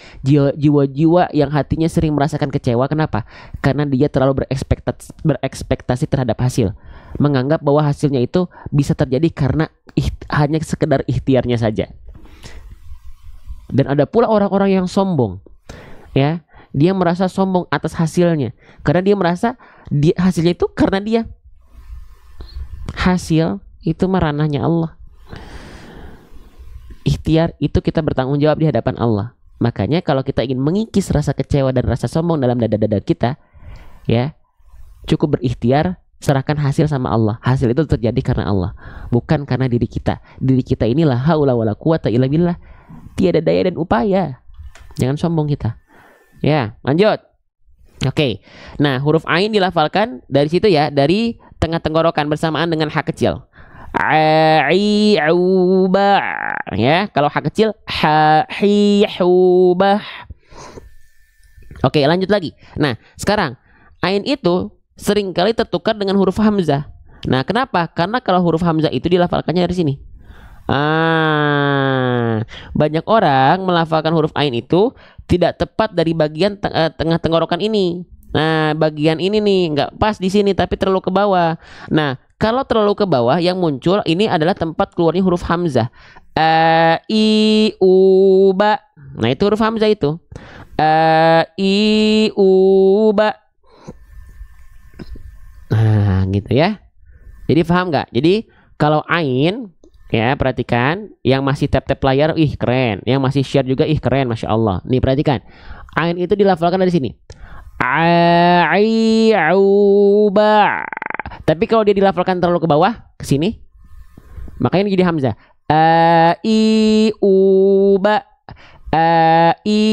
jiwa-jiwa yang hatinya sering merasakan kecewa, kenapa? Karena dia terlalu berekspektasi terhadap hasil, menganggap bahwa hasilnya itu bisa terjadi karena hanya sekedar ikhtiarnya saja. Dan ada pula orang-orang yang sombong, ya, dia merasa sombong atas hasilnya, karena dia merasa hasilnya itu karena dia. Hasil itu ranahnya Allah. Ikhtiar itu kita bertanggung jawab di hadapan Allah. Makanya kalau kita ingin mengikis rasa kecewa dan rasa sombong dalam dada-dada kita, ya, cukup berikhtiar, serahkan hasil sama Allah. Hasil itu terjadi karena Allah, bukan karena diri kita. Diri kita inilah haula wala quwata illa billah, tiada daya dan upaya. Jangan sombong kita. Ya, lanjut. Oke. Nah, huruf ain dilafalkan dari situ ya, dari tengah tenggorokan bersamaan dengan ha kecil. Ai auba, ya. Kalau ha kecil ha hi hubah. Oke, lanjut lagi. Nah, sekarang ain itu seringkali tertukar dengan huruf hamzah. Nah, kenapa? Karena kalau huruf hamzah itu dilafalkannya dari sini. Banyak orang melafalkan huruf ain itu tidak tepat dari bagian tengah tenggorokan ini. Nah, bagian ini nih nggak pas di sini, tapi terlalu ke bawah. Nah, kalau terlalu ke bawah, yang muncul ini adalah tempat keluarnya huruf hamzah. I u ba. Nah, itu huruf hamzah itu. I u ba. Nah, gitu ya. Jadi paham nggak? Jadi kalau ain, ya, perhatikan, yang masih tap-tap layar, ih keren. Yang masih share juga, ih keren, masya Allah. Nih perhatikan, ain itu dilafalkan dari sini. Ai auba. Tapi kalau dia dilafalkan terlalu ke bawah, ke sini, makanya jadi hamzah. I uba. I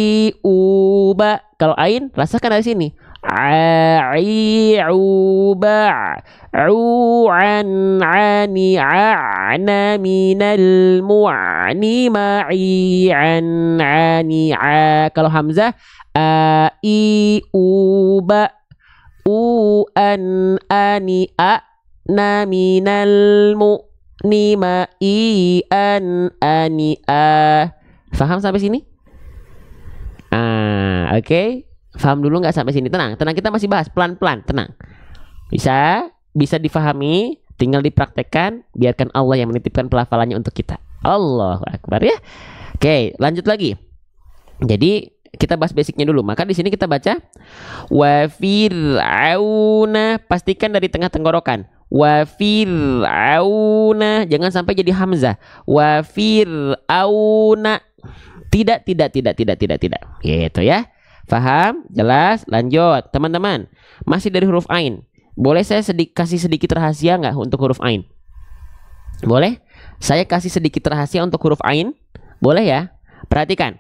uba. Kalau ain, rasakan dari sini. Ai uba. An ani ana minal mu'ani ma'i an ani a. Kalau hamzah, i uba. An ani a na minal mu'ni ma'i an ani a. Faham sampai sini? Oke. Faham dulu nggak sampai sini? Tenang, kita masih bahas pelan-pelan, tenang. Bisa difahami, tinggal dipraktekkan, biarkan Allah yang menitipkan pelafalannya untuk kita. Allahu Akbar, ya. Oke, lanjut lagi. Jadi kita bahas basicnya dulu. Maka di sini kita baca wa fir'auna, pastikan dari tengah tenggorokan. Wa fir'auna, jangan sampai jadi hamzah. Wa fir'auna. Tidak. Gitu ya. Paham? Jelas? Lanjut. Teman-teman, masih dari huruf ain. Boleh saya kasih sedikit rahasia nggak untuk huruf ain? Boleh? Saya kasih sedikit rahasia untuk huruf ain? Boleh ya? Perhatikan.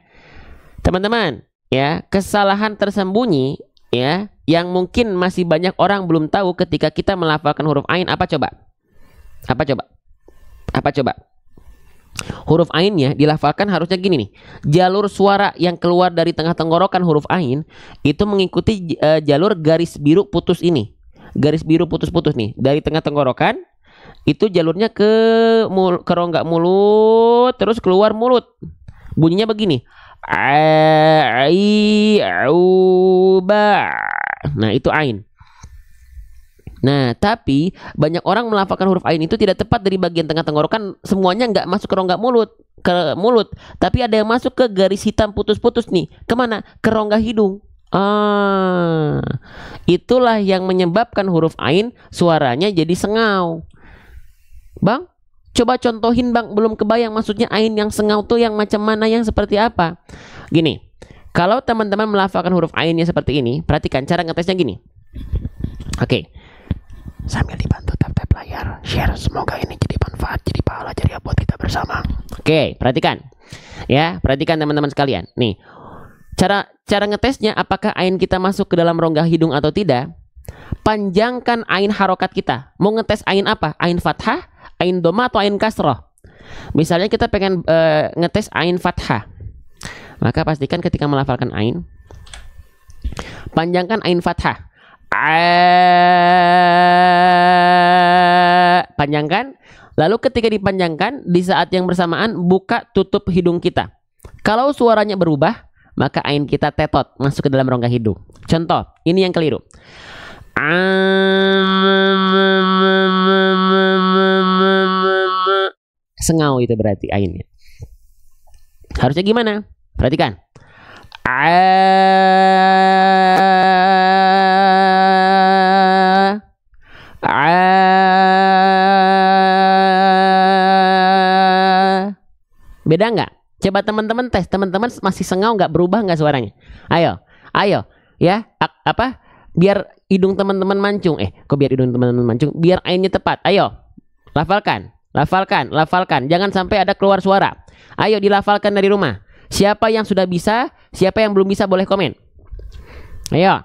Teman-teman, ya, kesalahan tersembunyi, ya, yang mungkin masih banyak orang belum tahu ketika kita melafalkan huruf ain, apa coba? Huruf ainnya dilafalkan harusnya gini nih. Jalur suara yang keluar dari tengah tenggorokan huruf ain itu mengikuti jalur garis biru putus ini. Garis biru putus-putus nih dari tengah tenggorokan, itu jalurnya ke rongga mulut, terus keluar mulut. Bunyinya begini. Nah, itu ain. Nah, tapi banyak orang melafalkan huruf ain itu tidak tepat dari bagian tengah tenggorokan, semuanya nggak masuk ke rongga mulut, tapi ada yang masuk ke garis hitam putus-putus nih. Kemana? Ke rongga hidung. Itulah yang menyebabkan huruf ain suaranya jadi sengau. Bang, coba contohin bang, belum kebayang maksudnya ain yang sengau tuh yang macam mana, yang seperti apa. Gini, kalau teman-teman melafalkan huruf ainnya seperti ini, perhatikan cara ngetesnya gini. Oke. Sambil dibantu tap-tap layar, share, semoga ini jadi manfaat, jadi pahala, jadi buat kita bersama. Oke, perhatikan. Ya, perhatikan teman-teman sekalian. Nih, Cara ngetesnya apakah ain kita masuk ke dalam rongga hidung atau tidak? Panjangkan ain harokat kita. Mau ngetes ain apa? Ain fathah, ain doma, atau ain kasroh? Misalnya kita pengen ngetes ain fathah, maka pastikan ketika melafalkan ain, panjangkan ain fathah. Panjangkan. Lalu ketika dipanjangkan, di saat yang bersamaan buka tutup hidung kita. Kalau suaranya berubah, maka ain kita tetot masuk ke dalam rongga hidung. Contoh, ini yang keliru. Sengau itu berarti ainnya. Harusnya gimana? Perhatikan. Beda nggak? Coba teman-teman tes. Teman-teman masih sengau nggak, berubah nggak suaranya? Ayo, ya. Apa? Biar hidung teman-teman mancung. Kok biar hidung teman-teman mancung? Biar ainnya tepat. Ayo, lafalkan. Jangan sampai ada keluar suara. Ayo dilafalkan dari rumah. Siapa yang sudah bisa, siapa yang belum bisa boleh komen. Ayo.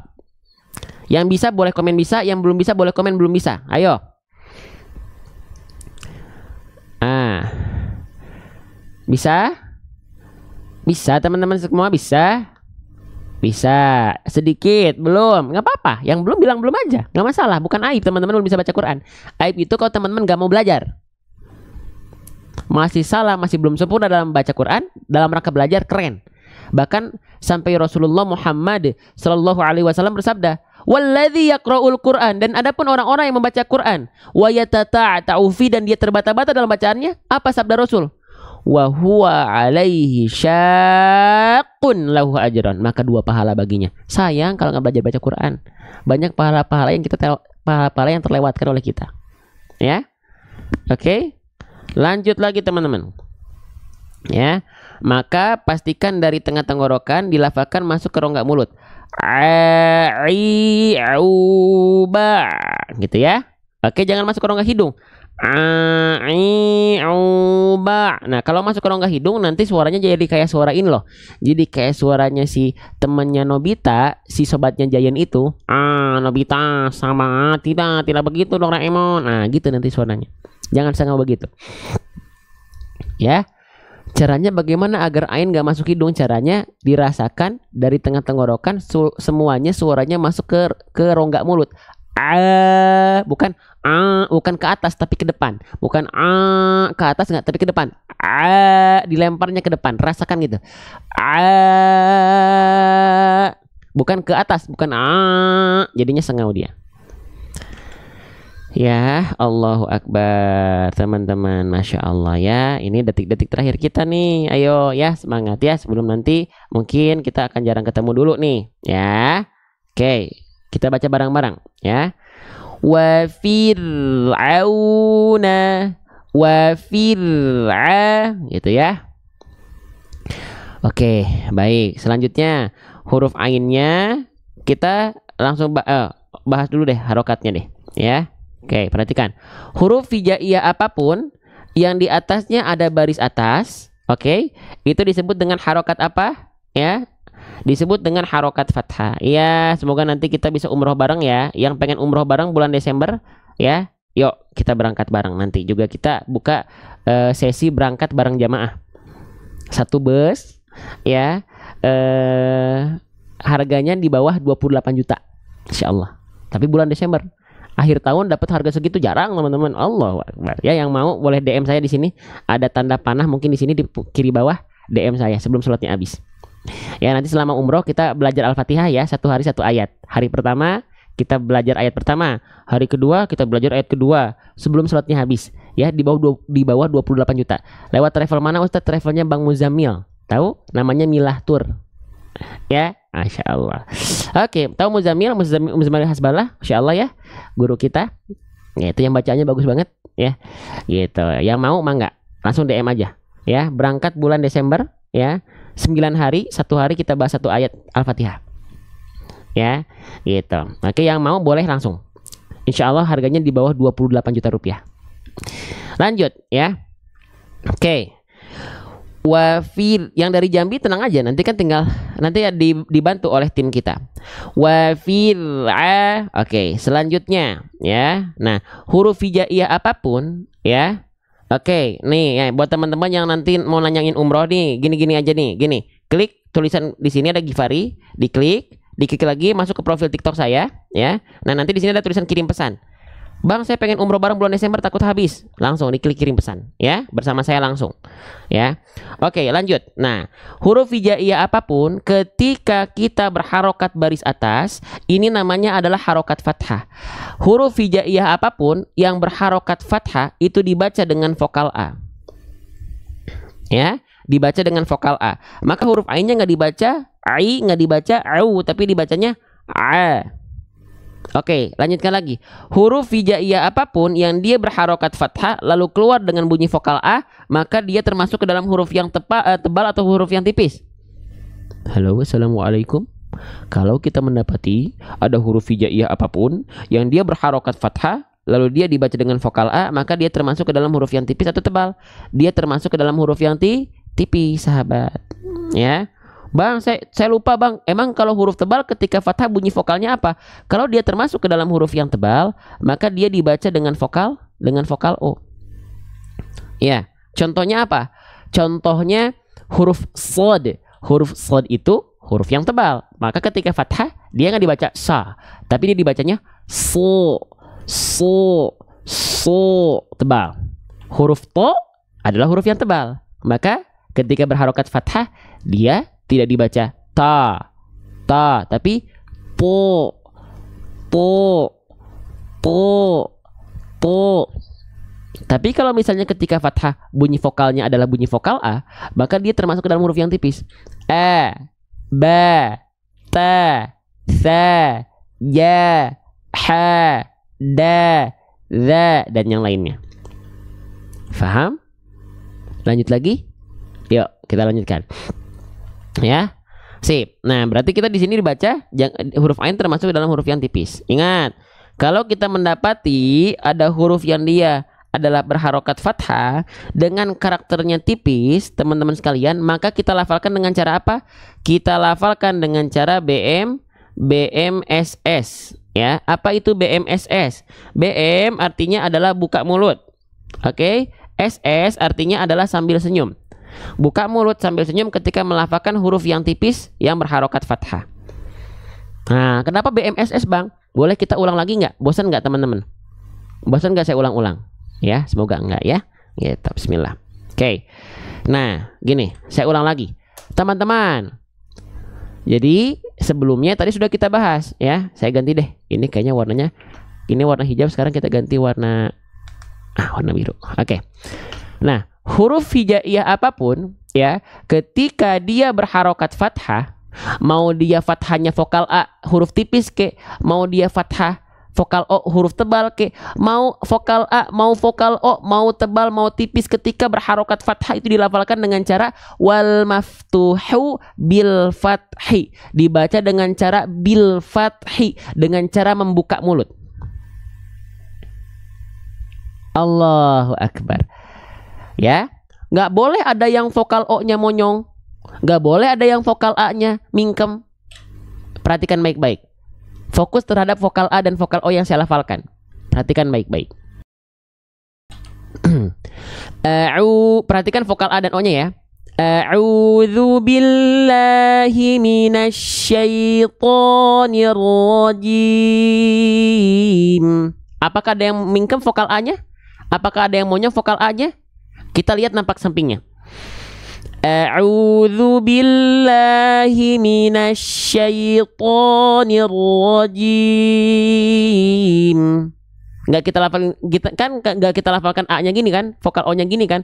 Yang bisa boleh komen bisa, yang belum bisa boleh komen belum bisa. Ayo. Bisa? Bisa teman-teman semua bisa? Bisa. Sedikit, belum. Nggak apa-apa. Yang belum bilang belum aja. Nggak masalah. Bukan aib teman-teman belum bisa baca Quran. Aib itu kalau teman-teman nggak mau belajar. Masih salah, masih belum sempurna dalam baca Quran, dalam rangka belajar, keren. Bahkan sampai Rasulullah Muhammad Sallallahu Alaihi Wasallam bersabda, "Walladzi yaqra'ul Quran," dan adapun orang-orang yang membaca Quran, wa yatata'u fi, dan dia terbata-bata dalam bacaannya, apa sabda Rasul? Wa huwa alaihi syaqqun lahu ajran, maka 2 pahala baginya. Sayang kalau nggak belajar baca Quran. Banyak pahala-pahala yang pahala-pahala yang terlewatkan oleh kita. Ya. Oke. Lanjut lagi teman-teman. Ya. Maka pastikan dari tengah tenggorokan dilafalkan masuk ke rongga mulut. Auba, gitu ya. Oke, jangan masuk ke rongga hidung. Nah, kalau masuk ke rongga hidung nanti suaranya jadi kayak suara ini loh. Jadi kayak suaranya si temannya Nobita, si sobatnya Giant itu. Nobita sama tidak begitu Doraemon. Nah, gitu nanti suaranya. Jangan sengau begitu. Ya. Caranya bagaimana agar ain gak masuk hidung? Caranya dirasakan dari tengah tenggorokan, semuanya suaranya masuk ke rongga mulut. Bukan ke atas tapi ke depan. Bukan ke atas nggak tapi ke depan. Dilemparnya ke depan. Rasakan gitu. Bukan ke atas, bukan jadinya sengau dia. Ya, Allahu Akbar teman-teman, Masya Allah ya. Ini detik-detik terakhir kita nih. Ayo ya, semangat ya. Sebelum nanti mungkin kita akan jarang ketemu dulu nih ya. Oke, kita baca bareng-bareng ya. Wa fir'auna wa fir'a, gitu ya. Oke, baik. Selanjutnya huruf ainnya kita langsung bahas dulu deh harokatnya deh ya. Oke, perhatikan. Huruf hijaiyah apapun yang di atasnya ada baris atas, oke, itu disebut dengan harokat apa? Ya, disebut dengan harokat fathah. Ya, semoga nanti kita bisa umroh bareng ya. Yang pengen umroh bareng bulan Desember, ya, yuk kita berangkat bareng. Nanti juga kita buka sesi berangkat bareng jamaah. 1 bus, ya, harganya di bawah 28 juta, Insya Allah. Tapi bulan Desember. Akhir tahun dapat harga segitu jarang teman-teman. Allahu Akbar. Ya, yang mau boleh DM saya di sini. Ada tanda panah mungkin di sini di kiri bawah, DM saya sebelum sholatnya habis. Ya, nanti selama umroh kita belajar Al-Fatihah ya, 1 hari 1 ayat. Hari pertama kita belajar ayat pertama, hari kedua kita belajar ayat kedua sebelum sholatnya habis. Ya, di bawah 28 juta. Lewat travel mana Ustadz? Travelnya Bang Muzammil. Tahu? Namanya Milah Tour. Ya, Masya Allah. Oke, tahu Muzammil Hasbalah, Masya Allah ya, guru kita. Ya, itu yang bacaannya bagus banget ya. Gitu. Yang mau mangga langsung DM aja ya. Berangkat bulan Desember ya. 9 hari, 1 hari kita bahas 1 ayat Al-Fatihah. Ya, gitu. Oke, yang mau boleh langsung. Insya Allah harganya di bawah 28 juta rupiah. Lanjut ya. Oke. Wafil yang dari Jambi tenang aja, nanti kan tinggal nanti ya dibantu oleh tim kita. Wafil Oke, selanjutnya ya. Nah, huruf hijaiyah apapun ya. Oke, nih ya buat teman-teman yang nanti mau nanyain umroh nih, gini-gini aja nih, gini. Klik tulisan di sini ada Givari, diklik lagi masuk ke profil TikTok saya ya. Nah, nanti di sini ada tulisan kirim pesan. Bang, saya pengen umroh bareng bulan Desember takut habis. Langsung diklik kirim pesan ya, bersama saya langsung. Ya. Oke, lanjut. Nah, huruf hijaiyah apapun ketika kita berharokat baris atas, ini namanya adalah harokat fathah. Huruf hijaiyah apapun yang berharokat fathah itu dibaca dengan vokal A. Ya, dibaca dengan vokal A. Maka huruf A-nya nggak dibaca ai, nggak dibaca au, tapi dibacanya a. Oke, lanjutkan lagi. Huruf hijaiyah apapun yang dia berharokat fathah lalu keluar dengan bunyi vokal A, maka dia termasuk ke dalam huruf yang tebal atau huruf yang tipis. Halo, assalamualaikum. Kalau kita mendapati ada huruf hijaiyah apapun yang dia berharokat fathah lalu dia dibaca dengan vokal A, maka dia termasuk ke dalam huruf yang tipis atau tebal. Dia termasuk ke dalam huruf yang tipis, sahabat. Ya. Bang, saya lupa bang. Emang kalau huruf tebal ketika fathah bunyi vokalnya apa? Kalau dia termasuk ke dalam huruf yang tebal, maka dia dibaca dengan vokal O. Ya, contohnya apa? Contohnya huruf shad. Huruf shad itu huruf yang tebal. Maka ketika fathah dia nggak dibaca sa, tapi dia dibacanya so tebal. Huruf to adalah huruf yang tebal. Maka ketika berharokat fathah dia tidak dibaca ta, tapi po. Tapi kalau misalnya ketika fathah bunyi vokalnya adalah bunyi vokal A, maka dia termasuk ke dalam huruf yang tipis. A, ba, ta, sa, ya, ha, da, za, dan yang lainnya. Faham? Lanjut lagi? Yuk, kita lanjutkan. Ya, sip. Nah, berarti kita di sini dibaca huruf ain termasuk dalam huruf yang tipis. Ingat, kalau kita mendapati ada huruf yang dia adalah berharokat fathah dengan karakternya tipis, teman-teman sekalian, maka kita lafalkan dengan cara apa? Kita lafalkan dengan cara BMSS. Ya, apa itu BMSS? BM artinya adalah buka mulut. Oke, SS artinya adalah sambil senyum. Buka mulut sambil senyum ketika melafalkan huruf yang tipis yang berharokat fathah. Nah, kenapa BMSS bang? Boleh kita ulang lagi nggak? Bosan nggak teman-teman? Bosan nggak saya ulang-ulang? Ya, semoga enggak ya. Gitu, bismillah. Oke. Nah, gini, saya ulang lagi. Teman-teman. Jadi, sebelumnya tadi sudah kita bahas ya. Saya ganti deh. Ini kayaknya warnanya ini warna hijau, sekarang kita ganti warna biru. Oke. Nah, huruf hijaiyah apapun ya, ketika dia berharokat fathah, mau dia fathahnya vokal A huruf tipis ke, mau dia fathah vokal O huruf tebal ke, mau vokal A, mau vokal O, mau tebal, mau tipis, ketika berharokat fathah itu dilafalkan dengan cara wal maftuhu bil fathi, dibaca dengan cara bil fathi, dengan cara membuka mulut. Allahu Akbar. Ya, nggak boleh ada yang vokal O-nya monyong, nggak boleh ada yang vokal A-nya mingkem. Perhatikan baik-baik. Fokus terhadap vokal A dan vokal O yang saya lafalkan. Perhatikan baik-baik. Perhatikan vokal A dan O-nya ya. A'udzu billahi minasyaitonir rajim. Apakah ada yang mingkem vokal A-nya? Apakah ada yang monyong vokal A-nya? Kita lihat nampak sampingnya. A'udzu billahi minasyaitonir rajim. Enggak kita lafalkan, enggak kita lafalkan A-nya gini kan? Vokal O-nya gini kan?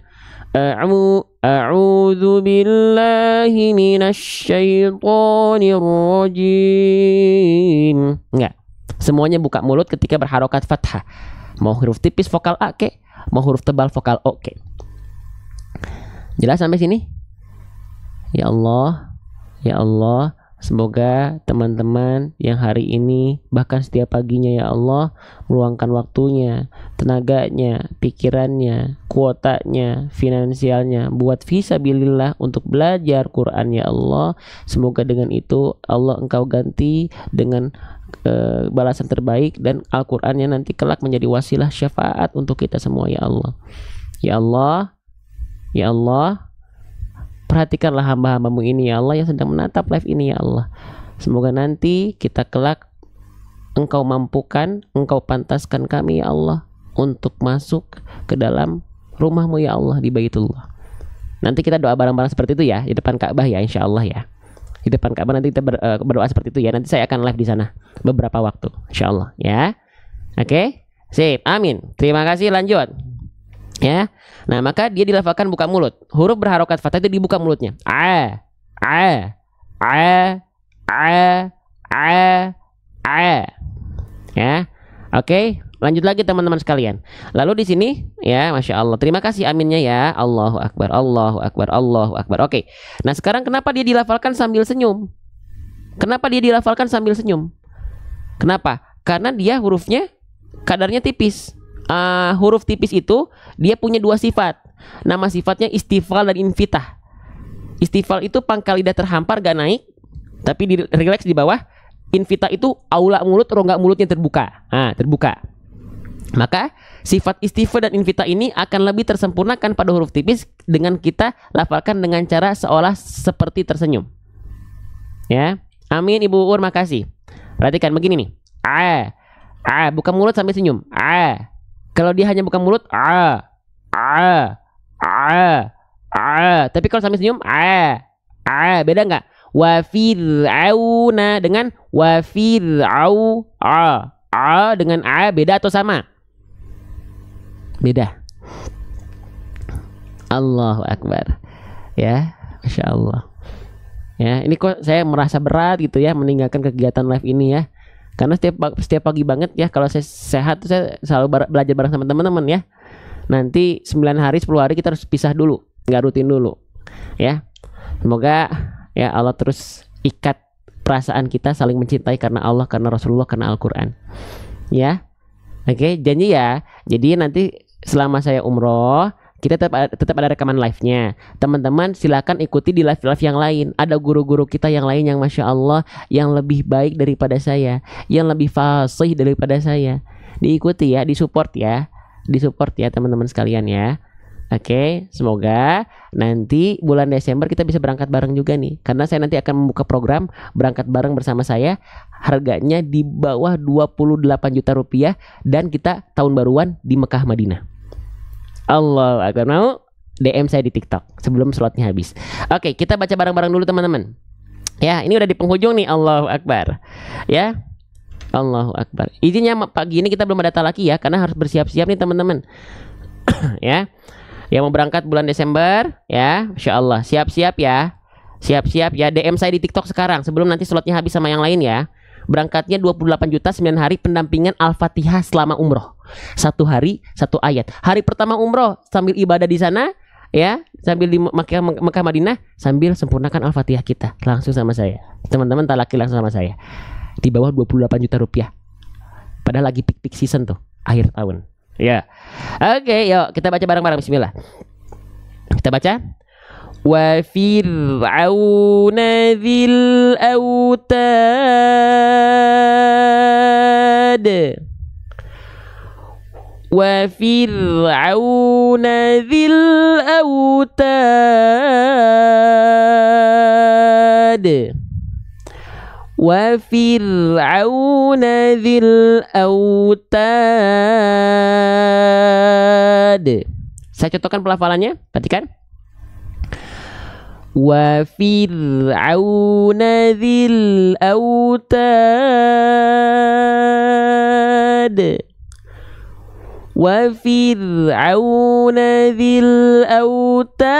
A'udzu billahi minasyaitonir rajim. Enggak. Semuanya buka mulut ketika berharokat fathah. Mau huruf tipis vokal A ke, mau huruf tebal vokal O ke. Jelas sampai sini? Ya Allah, semoga teman-teman yang hari ini bahkan setiap paginya ya Allah meluangkan waktunya, tenaganya, pikirannya, kuotanya, finansialnya buat fisabilillah untuk belajar Quran ya Allah. Semoga dengan itu Allah Engkau ganti dengan balasan terbaik dan Al-Qur'annya nanti kelak menjadi wasilah syafaat untuk kita semua ya Allah. Ya Allah, ya Allah, perhatikanlah hamba-hambamu ini ya Allah yang sedang menatap live ini ya Allah. Semoga nanti kita kelak Engkau mampukan, Engkau pantaskan kami ya Allah untuk masuk ke dalam rumahmu ya Allah di Baitullah. Nanti kita doa bareng-bareng seperti itu ya di depan Ka'bah ya, insya Allah ya. Di depan Ka'bah nanti kita berdoa seperti itu ya. Nanti saya akan live di sana beberapa waktu, insya Allah ya. Oke, sip, amin. Terima kasih, lanjut. Ya, nah maka dia dilafalkan buka mulut. Huruf berharokat fathah itu dibuka mulutnya. A, a, a, a, a. Ya, oke. Lanjut lagi teman-teman sekalian. Lalu di sini, ya, masya Allah. Terima kasih aminnya ya. Allahu Akbar, Allahu Akbar, Allahu Akbar. Oke. Nah sekarang kenapa dia dilafalkan sambil senyum? Kenapa dia dilafalkan sambil senyum? Kenapa? Karena dia hurufnya kadarnya tipis. Huruf tipis itu dia punya dua sifat. Nama sifatnya istifal dan infitah. Istifal itu pangkal lidah terhampar gak naik, tapi rileks di bawah. Infitah itu aula mulut, rongga mulutnya terbuka. Terbuka. Maka sifat istifal dan infitah ini akan lebih tersempurnakan pada huruf tipis dengan kita lafalkan dengan cara seolah seperti tersenyum. Ya, amin Ibu Ur, makasih. Perhatikan begini nih. Buka mulut sambil senyum. Kalau dia hanya buka mulut, tapi kalau sambil senyum, beda nggak? Wa fir'auna dengan wa fir'au, dengan beda atau sama? Beda. Allahu Akbar. Ya, masya Allah. Ya, ini kok saya merasa berat gitu ya meninggalkan kegiatan live ini ya. Karena setiap pagi banget ya, kalau saya sehat saya selalu belajar bareng sama teman-teman ya. Nanti 9 hari 10 hari kita harus pisah dulu, nggak rutin dulu ya. Semoga ya Allah terus ikat perasaan kita saling mencintai karena Allah, karena Rasulullah, karena Al-Quran ya. Oke, janji ya. Jadi nanti selama saya umroh kita tetap ada rekaman live-nya. Teman-teman silakan ikuti di live-live yang lain. Ada guru-guru kita yang lain yang masya Allah yang lebih baik daripada saya, yang lebih fasih daripada saya. Diikuti ya, disupport ya, teman-teman sekalian ya. Oke, semoga nanti bulan Desember kita bisa berangkat bareng juga nih. Karena saya nanti akan membuka program berangkat bareng bersama saya. Harganya di bawah 28 juta rupiah dan kita tahun baruan di Mekah Madinah. Allah Akbar. Mau DM saya di TikTok sebelum slotnya habis. Oke, kita baca bareng-bareng dulu teman-teman. Ya, ini udah di penghujung nih. Allahu Akbar. Ya, Allahu Akbar. Izinnya pagi ini kita belum ada talaki ya, karena harus bersiap-siap nih teman-teman. Ya, yang mau berangkat bulan Desember ya, Masya Allah, siap-siap ya. Siap-siap ya, DM saya di TikTok sekarang sebelum nanti slotnya habis sama yang lain ya. Berangkatnya 28 juta 9 hari pendampingan Al-Fatihah selama umroh. 1 hari 1 ayat. Hari pertama umroh sambil ibadah di sana ya, sambil di Mekah Madinah, sambil sempurnakan Al-Fatihah kita langsung sama saya. Teman-teman talaki langsung sama saya. Di bawah 28 juta rupiah. Padahal lagi peak season tuh, akhir tahun. Ya. Oke, yuk kita baca bareng-bareng. Bismillah. Kita baca. Wa fir'auna dzil autad. Wa fir'auna dzil autad. Wa fir'auna dzil autad. Saya contohkan pelafalannya, perhatikan. Wa fir'auna dzil autad. Wa fir'auna dzil autad.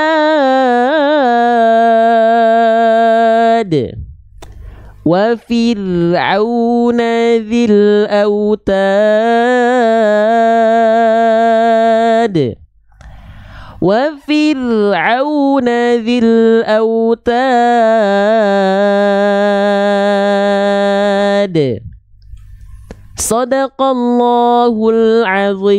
Wa fir'auna dzil autad. Wa fir'auna dzil autad. Sad. Sadaqallahul azim.